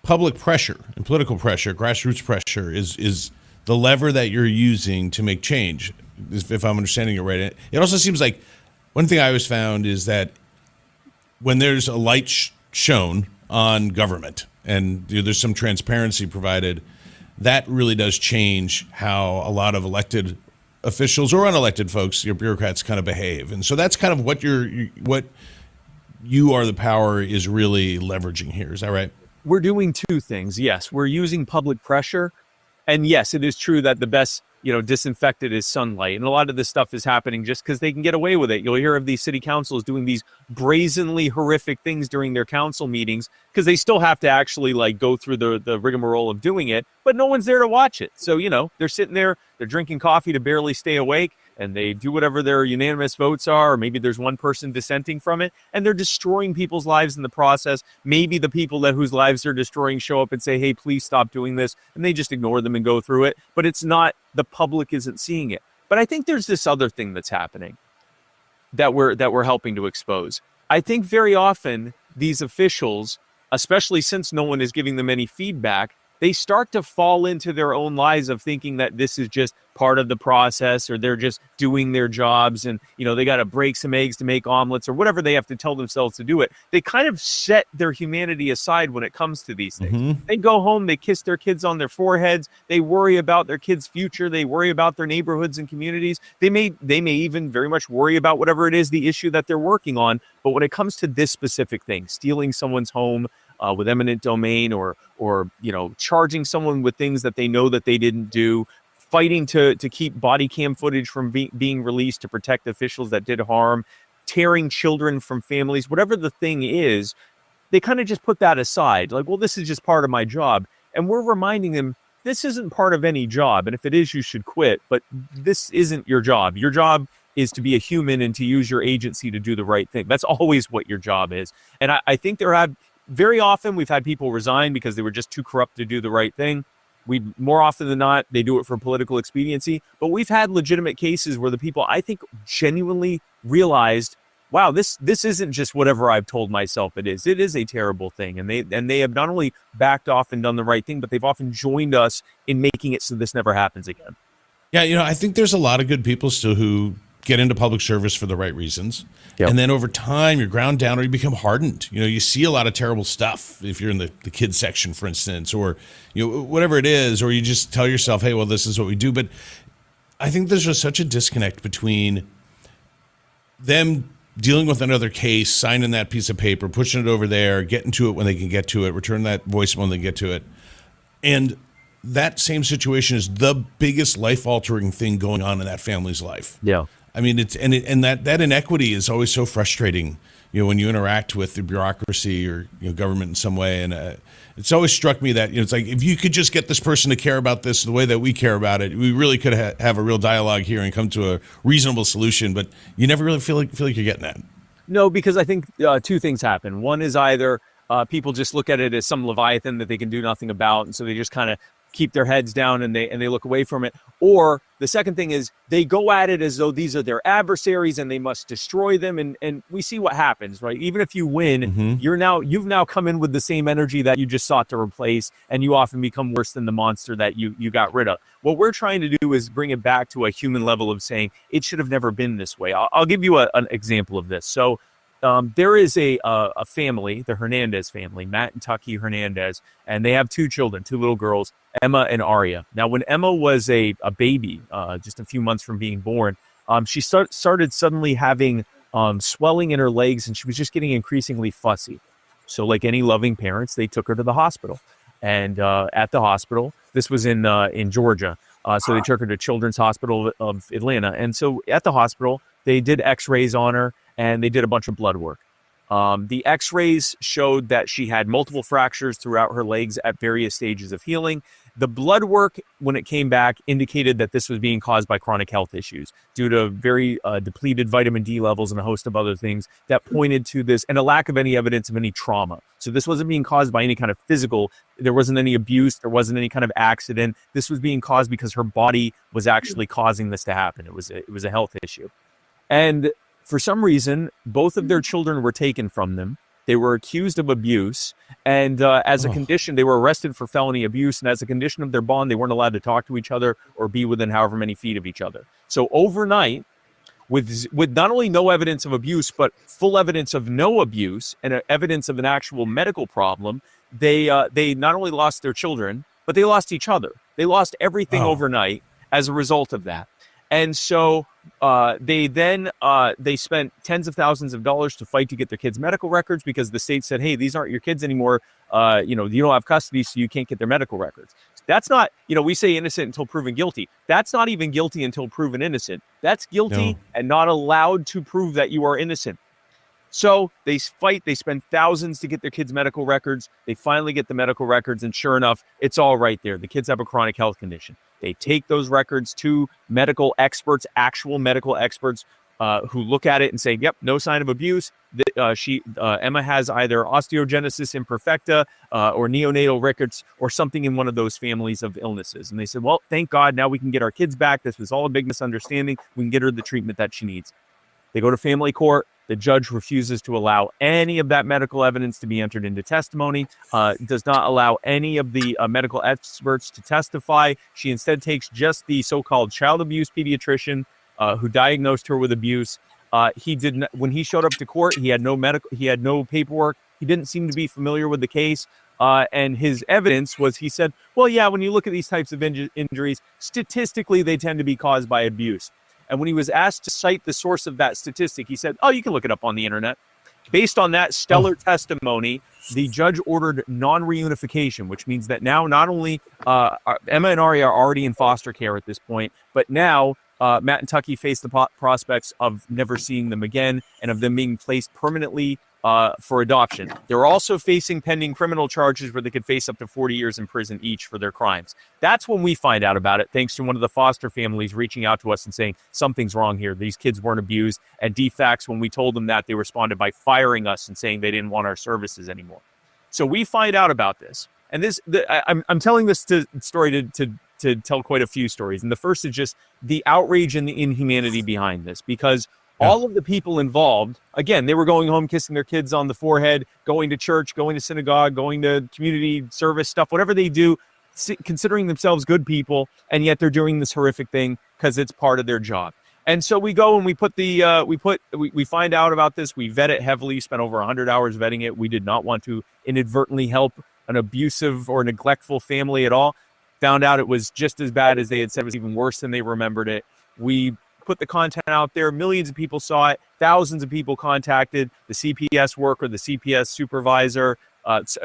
public pressure and political pressure, grassroots pressure is the lever that you're using to make change, if I'm understanding it right. It also seems like one thing I always found is that when there's a light shown on government and there's some transparency provided, that really does change how a lot of elected officials or unelected folks, your bureaucrats, kind of behave. And so that's kind of what you are the power is really leveraging here. Is that right?
We're doing two things. Yes, we're using public pressure. And yes, it is true that the best, disinfectant is sunlight. And a lot of this stuff is happening just because they can get away with it. You'll hear of these city councils doing these brazenly horrific things during their council meetings because they still have to actually go through the rigmarole of doing it, but no one's there to watch it. So, they're sitting there, they're drinking coffee to barely stay awake, and they do whatever their unanimous votes are, or maybe there's one person dissenting from it, and they're destroying people's lives in the process. Maybe the people whose lives they're destroying show up and say, hey, please stop doing this, and they just ignore them and go through it. But it's not, the public isn't seeing it. But I think there's this other thing that's happening that we're helping to expose. I think very often these officials, especially since no one is giving them any feedback, they start to fall into their own lies of thinking that this is just part of the process, or they're just doing their jobs, and they got to break some eggs to make omelets, or whatever they have to tell themselves to do it. They kind of set their humanity aside when it comes to these things. Mm-hmm. They go home, they kiss their kids on their foreheads, they worry about their kids' future, they worry about their neighborhoods and communities. They may even very much worry about whatever it is, the issue that they're working on. But when it comes to this specific thing, stealing someone's home with eminent domain, or charging someone with things that they know that they didn't do, fighting to keep body cam footage from being released to protect officials that did harm, tearing children from families, whatever the thing is, they kind of just put that aside. Well, this is just part of my job. And we're reminding them, this isn't part of any job. And if it is, you should quit. But this isn't your job. Your job is to be a human and to use your agency to do the right thing. That's always what your job is. And I think very often we've had people resign because they were just too corrupt to do the right thing. More often than not, they do it for political expediency. But we've had legitimate cases where the people, I think, genuinely realized, wow, this isn't just whatever I've told myself it is. It is a terrible thing. And they have not only backed off and done the right thing, but they've often joined us in making it so this never happens again.
Yeah, I think there's a lot of good people still who get into public service for the right reasons. Yep. And then over time, you're ground down or you become hardened. You see a lot of terrible stuff if you're in the kids section, for instance, or whatever it is, or you just tell yourself, hey, well, this is what we do. But I think there's just such a disconnect between them dealing with another case, signing that piece of paper, pushing it over there, getting to it when they can get to it, return that voicemail when they get to it. And that same situation is the biggest life-altering thing going on in that family's life.
Yeah.
I mean, that inequity is always so frustrating, when you interact with the bureaucracy or government in some way. And it's always struck me that it's like, if you could just get this person to care about this the way that we care about it, we really could have a real dialogue here and come to a reasonable solution. But you never really feel like you're getting that.
No, because I think two things happen. One is either people just look at it as some leviathan that they can do nothing about, and so they just kind of keep their heads down and they look away from it. Or the second thing is they go at it as though these are their adversaries and they must destroy them. And we see what happens, right? Even if you win, mm-hmm. you've now come in with the same energy that you just sought to replace, and you often become worse than the monster that you got rid of. What we're trying to do is bring it back to a human level of saying it should have never been this way. I'll give you an example of this. So there is a family, the Hernandez family, Matt and Tucky Hernandez, and they have two children, two little girls, Emma and Aria. Now, when Emma was a baby, just a few months from being born, she started suddenly having swelling in her legs, and she was just getting increasingly fussy. So like any loving parents, they took her to the hospital. And at the hospital, this was in Georgia, so they took her to Children's Hospital of Atlanta. And so at the hospital, they did x-rays on her, and they did a bunch of blood work. The x-rays showed that she had multiple fractures throughout her legs at various stages of healing. The blood work, when it came back, indicated that this was being caused by chronic health issues due to very depleted vitamin D levels and a host of other things that pointed to this, and a lack of any evidence of any trauma. So this wasn't being caused by any kind of physical, there wasn't any abuse, there wasn't any kind of accident. This was being caused because her body was actually causing this to happen. It was a health issue. And for some reason, both of their children were taken from them. They were accused of abuse, and as a condition, they were arrested for felony abuse, and as a condition of their bond, they weren't allowed to talk to each other or be within however many feet of each other. So overnight, with not only no evidence of abuse, but full evidence of no abuse and evidence of an actual medical problem, they not only lost their children, but they lost each other. They lost everything overnight as a result of that. And so they spent tens of thousands of dollars to fight to get their kids' medical records, because the state said, hey, these aren't your kids anymore. You don't have custody, so you can't get their medical records. That's not, we say innocent until proven guilty. That's not even guilty until proven innocent. That's guilty and not allowed to prove that you are innocent. So they fight, they spend thousands to get their kids' medical records. They finally get the medical records, and sure enough, it's all right there. The kids have a chronic health condition. They take those records to medical experts, actual medical experts, who look at it and say, yep, no sign of abuse. Emma has either osteogenesis imperfecta or neonatal rickets or something in one of those families of illnesses. And they said, well, thank God, now we can get our kids back. This was all a big misunderstanding. We can get her the treatment that she needs. They go to family court. The judge refuses to allow any of that medical evidence to be entered into testimony, does not allow any of the medical experts to testify. She instead takes just the so-called child abuse pediatrician who diagnosed her with abuse. When he showed up to court, he had no paperwork. He didn't seem to be familiar with the case. And his evidence was, he said, well, yeah, when you look at these types of injuries, statistically, they tend to be caused by abuse. And when he was asked to cite the source of that statistic, he said, oh, you can look it up on the internet. Based on that stellar testimony, the judge ordered non-reunification, which means that now not only Emma and Aria are already in foster care at this point, but now Matt and Tucky face the prospects of never seeing them again and of them being placed permanently for adoption. They're also facing pending criminal charges where they could face up to 40 years in prison each for their crimes. That's when we find out about it, thanks to one of the foster families reaching out to us and saying, something's wrong here. These kids weren't abused. And DFACS, when we told them that, they responded by firing us and saying they didn't want our services anymore. So we find out about this. And I'm telling this story to tell quite a few stories. And the first is just the outrage and the inhumanity behind this, because all of the people involved, again, they were going home, kissing their kids on the forehead, going to church, going to synagogue, going to community service stuff, whatever they do, considering themselves good people, and yet they're doing this horrific thing because it's part of their job. And so we go and we find out about this. We vet it heavily, spent over 100 hours vetting it. We did not want to inadvertently help an abusive or neglectful family at all. Found out it was just as bad as they had said. It was even worse than they remembered it. We put the content out there. Millions of people saw it. Thousands of people contacted the CPS worker, the CPS supervisor,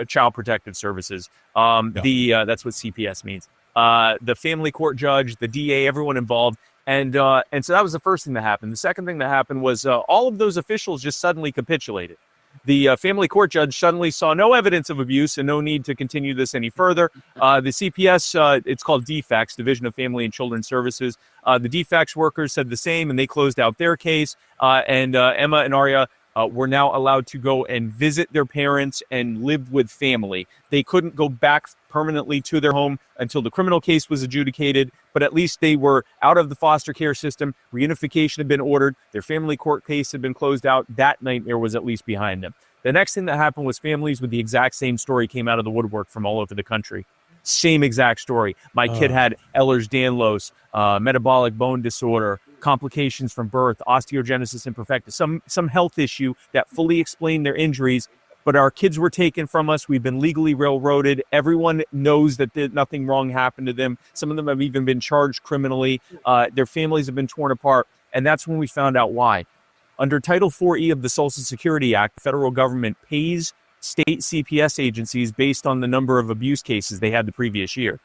Child Protective Services. That's what CPS means. The family court judge, the DA, everyone involved. And so that was the first thing that happened. The second thing that happened was all of those officials just suddenly capitulated. The family court judge suddenly saw no evidence of abuse and no need to continue this any further. The CPS, it's called DFACS, Division of Family and Children's Services. The DFACS workers said the same, and they closed out their case. And Emma and Aria were now allowed to go and visit their parents and live with family. They couldn't go back permanently to their home until the criminal case was adjudicated, but at least they were out of the foster care system. Reunification had been ordered. Their family court case had been closed out. That nightmare was at least behind them. The next thing that happened was families with the exact same story came out of the woodwork from all over the country. Same exact story. My kid had Ehlers-Danlos, metabolic bone disorder, complications from birth, osteogenesis imperfecta, some health issue that fully explained their injuries. But our kids were taken from us. We've been legally railroaded. Everyone knows that nothing wrong happened to them. Some of them have even been charged criminally. Their families have been torn apart. And that's when we found out why. Under Title 4E of the Social Security Act, the federal government pays state CPS agencies based on the number of abuse cases they had the previous year.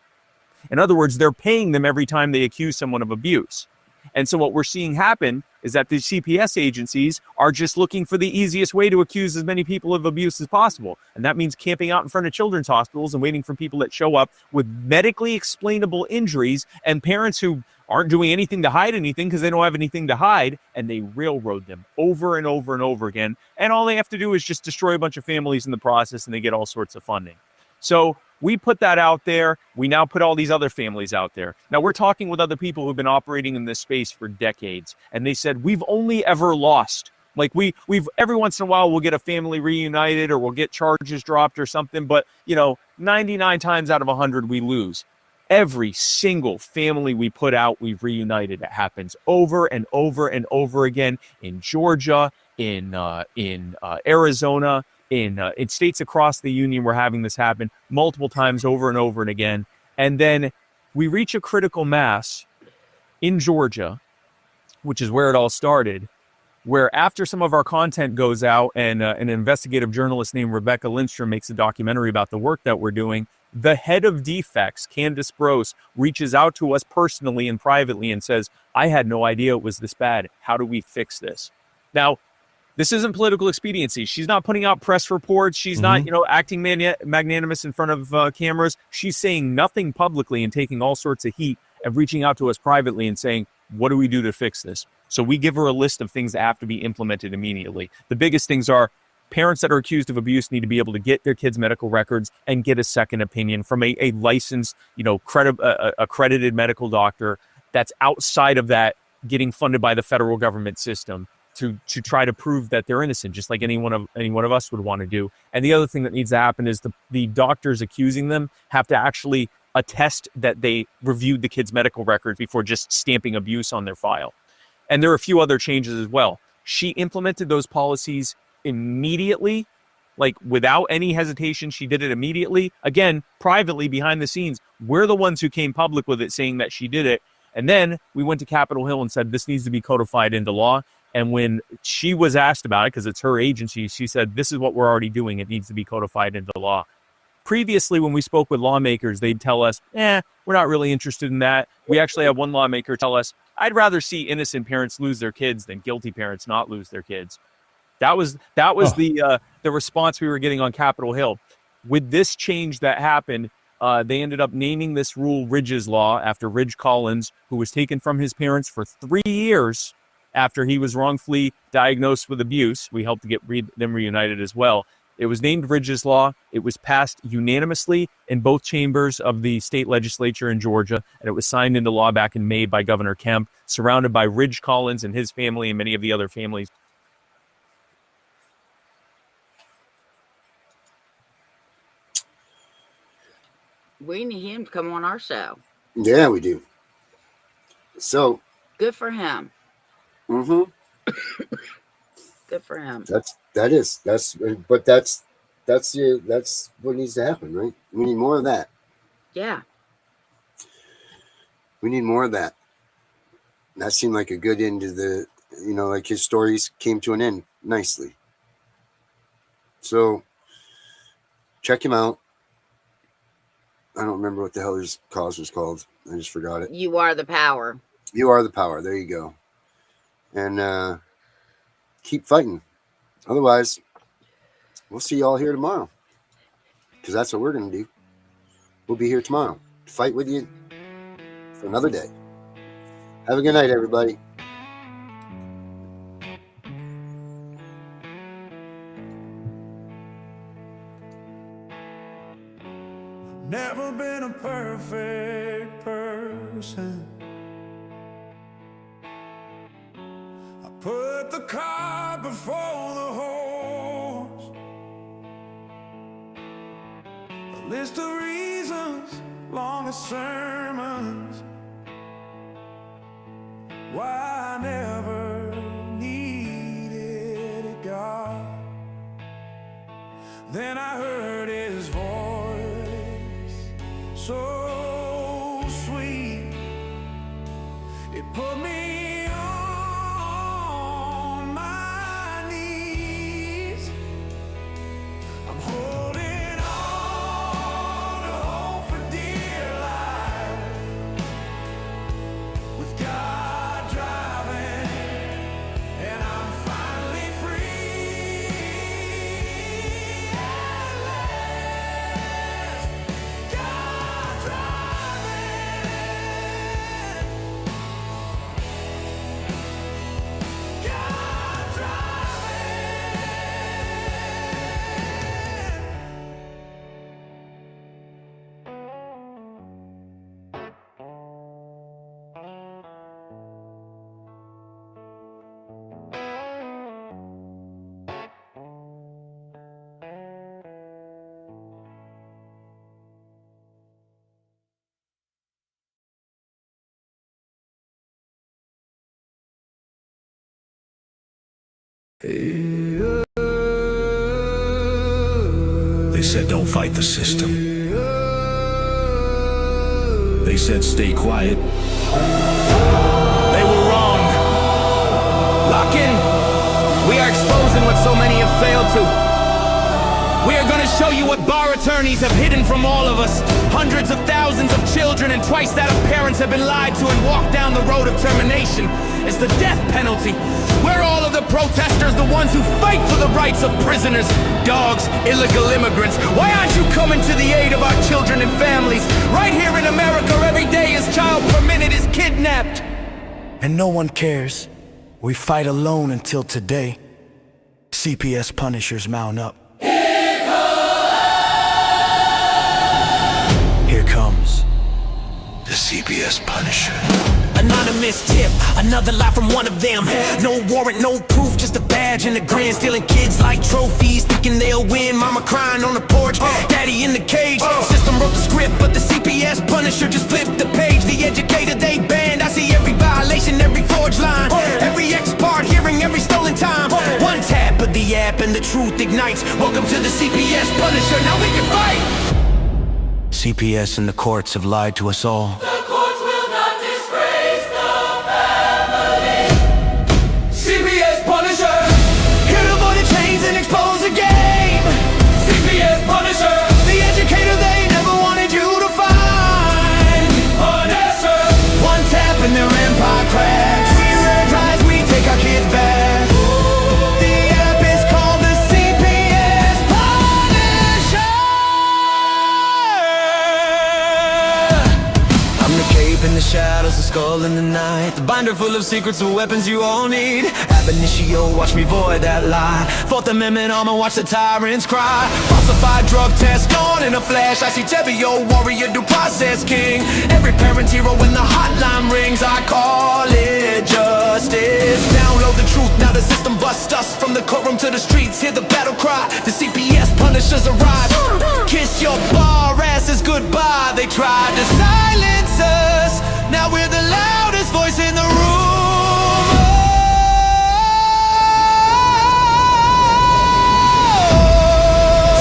In other words, they're paying them every time they accuse someone of abuse. And so what we're seeing happen is that the CPS agencies are just looking for the easiest way to accuse as many people of abuse as possible. And that means camping out in front of children's hospitals and waiting for people that show up with medically explainable injuries and parents who aren't doing anything to hide anything because they don't have anything to hide, and they railroad them over and over and over again. And all they have to do is just destroy a bunch of families in the process, and they get all sorts of funding. So we put that out there. We now put all these other families out there. Now we're talking with other people who've been operating in this space for decades, and they said, we've only ever lost. Like we've every once in a while we'll get a family reunited or we'll get charges dropped or something, but 99 times out of 100 we lose. Every single family we put out, we've reunited. It happens over and over and over again in Georgia, in Arizona, in states across the union. We're having this happen multiple times over and over and again. And then we reach a critical mass in Georgia, which is where it all started, where after some of our content goes out and an investigative journalist named Rebecca Lindstrom makes a documentary about the work that we're doing, the head of defects, Candace Brose, reaches out to us personally and privately and says, I had no idea it was this bad. How do we fix this? Now, this isn't political expediency. She's not putting out press reports. She's not, acting magnanimous in front of cameras. She's saying nothing publicly and taking all sorts of heat and reaching out to us privately and saying, what do we do to fix this? So we give her a list of things that have to be implemented immediately. The biggest things are parents that are accused of abuse need to be able to get their kids' medical records and get a second opinion from a licensed, accredited medical doctor that's outside of that getting funded by the federal government system to try to prove that they're innocent, just like any one of us would want to do. And the other thing that needs to happen is the doctors accusing them have to actually attest that they reviewed the kids' medical records before just stamping abuse on their file. And there are a few other changes as well. She implemented those policies immediately, like without any hesitation. She did it immediately. Again, privately behind the scenes, we're the ones who came public with it saying that she did it. And then we went to Capitol Hill and said, this needs to be codified into law. And when she was asked about it, because it's her agency, she said, this is what we're already doing. It needs to be codified into law. Previously, when we spoke with lawmakers, they'd tell us, we're not really interested in that. We actually had one lawmaker tell us, I'd rather see innocent parents lose their kids than guilty parents not lose their kids. That was the response we were getting on Capitol Hill. With this change that happened, they ended up naming this rule Ridge's Law after Ridge Collins, who was taken from his parents for 3 years after he was wrongfully diagnosed with abuse. We helped to get them reunited as well. It was named Ridge's Law. It was passed unanimously in both chambers of the state legislature in Georgia, and it was signed into law back in May by Governor Kemp, surrounded by Ridge Collins and his family and many of the other families.
We need him to come on our show.
Yeah, we do. So
good for him.
Mm-hmm.
Good for him.
That's what needs to happen, right? We need more of that.
Yeah.
We need more of that. That seemed like a good end to the, like his stories came to an end nicely. So check him out. I don't remember what the hell his cause was called. I just forgot it.
You Are the Power.
You Are the Power. There you go. And keep fighting. Otherwise, we'll see y'all here tomorrow. Because that's what we're going to do. We'll be here tomorrow to fight with you for another day. Have a good night, everybody.
Never been a perfect person. I put the cart before the horse. A list of reasons, long as sermons, why I never needed a God. Then I heard his voice, so sweet, it put me on my knees. I'm holding on to hope for dear life, with God driving They said don't fight the system. They said stay quiet.
They were wrong. Lock in. We are exposing what so many have failed to. We are gonna show you what bar attorneys have hidden from all of us. Hundreds of thousands of children and twice that of parents have been lied to and walked down the road of termination. It's the death penalty. We're all of the protesters, the ones who fight for the rights of prisoners, dogs, illegal immigrants. Why aren't you coming to the aid of our children and families? Right here in America, every day a child per minute is kidnapped. And no one cares. We fight alone until today. CPS Punishers mount up. Here comes the CPS Punisher. Anonymous tip, another lie from one of them. No warrant, no proof, just a badge and a grin. Stealing kids like trophies, thinking they'll win. Mama crying on the porch, daddy in the cage. System wrote the script, but the CPS Punisher just flipped the page. The educator they banned, I see every violation, every forged line, every ex-part hearing, every stolen time. One tap of the app and the truth ignites. Welcome to the CPS Punisher, now we can fight. CPS and the courts have lied to us all. The courts will not disgrace the family. CPS Punisher, here to avoid the chains and expose the game. CPS Punisher, the educator they never wanted you to find. Punisher, one tap and their empire cracks. We rise, we take our kids back. The app is called the CPS Punisher. I'm the cape in the shadows, the skull in the night, the binder full of secrets, the weapons you all need. Ab initio, watch me void that lie. Fourth Amendment armor, watch the tyrants cry. Falsified drug test gone in a flash. I see Tevio, warrior, due process king. Every parent hero when the hotline rings. I call it justice. Download the truth, now the system busts us. From the courtroom to the streets, hear the battle cry. The CPS Punishers arrive. Kiss your bar asses goodbye. They tried to silence us, now we're the loudest voice in the room.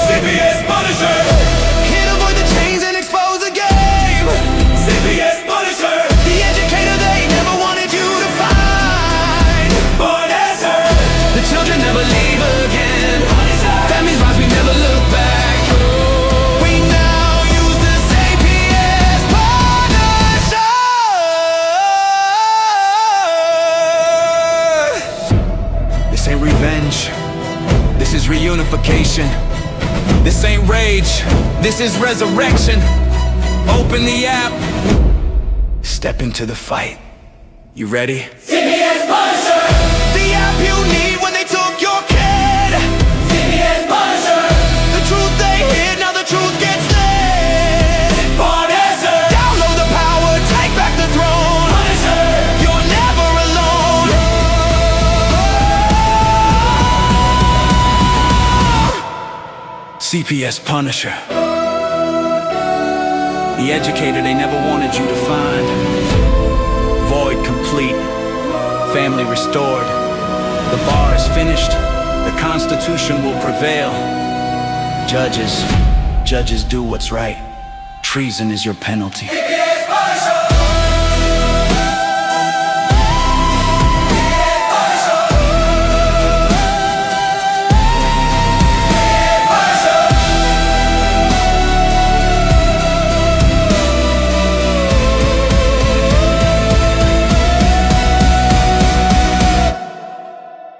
CPS Punisher, here to avoid the chains and expose the game. CPS Punisher, the educator they never wanted you to find. Punisher, the children never leave again. Punisher, families rise, we never look back. We now use the CPS Punisher. This ain't revenge, this is reunification. This ain't rage, this is resurrection. Open the app, step into the fight. You ready? CPS Punisher, the app you need when they took your kid. CPS Punisher, the truth they hid, now the truth gets lit. Punisher, download the power, take back the throne. Punisher, you're never alone. CPS Punisher, the educator they never wanted you to find. Void complete, family restored. The bar is finished, the Constitution will prevail. Judges do what's right. Treason is your penalty.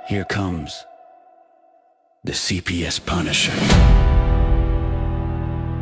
Here comes the CPS Punisher.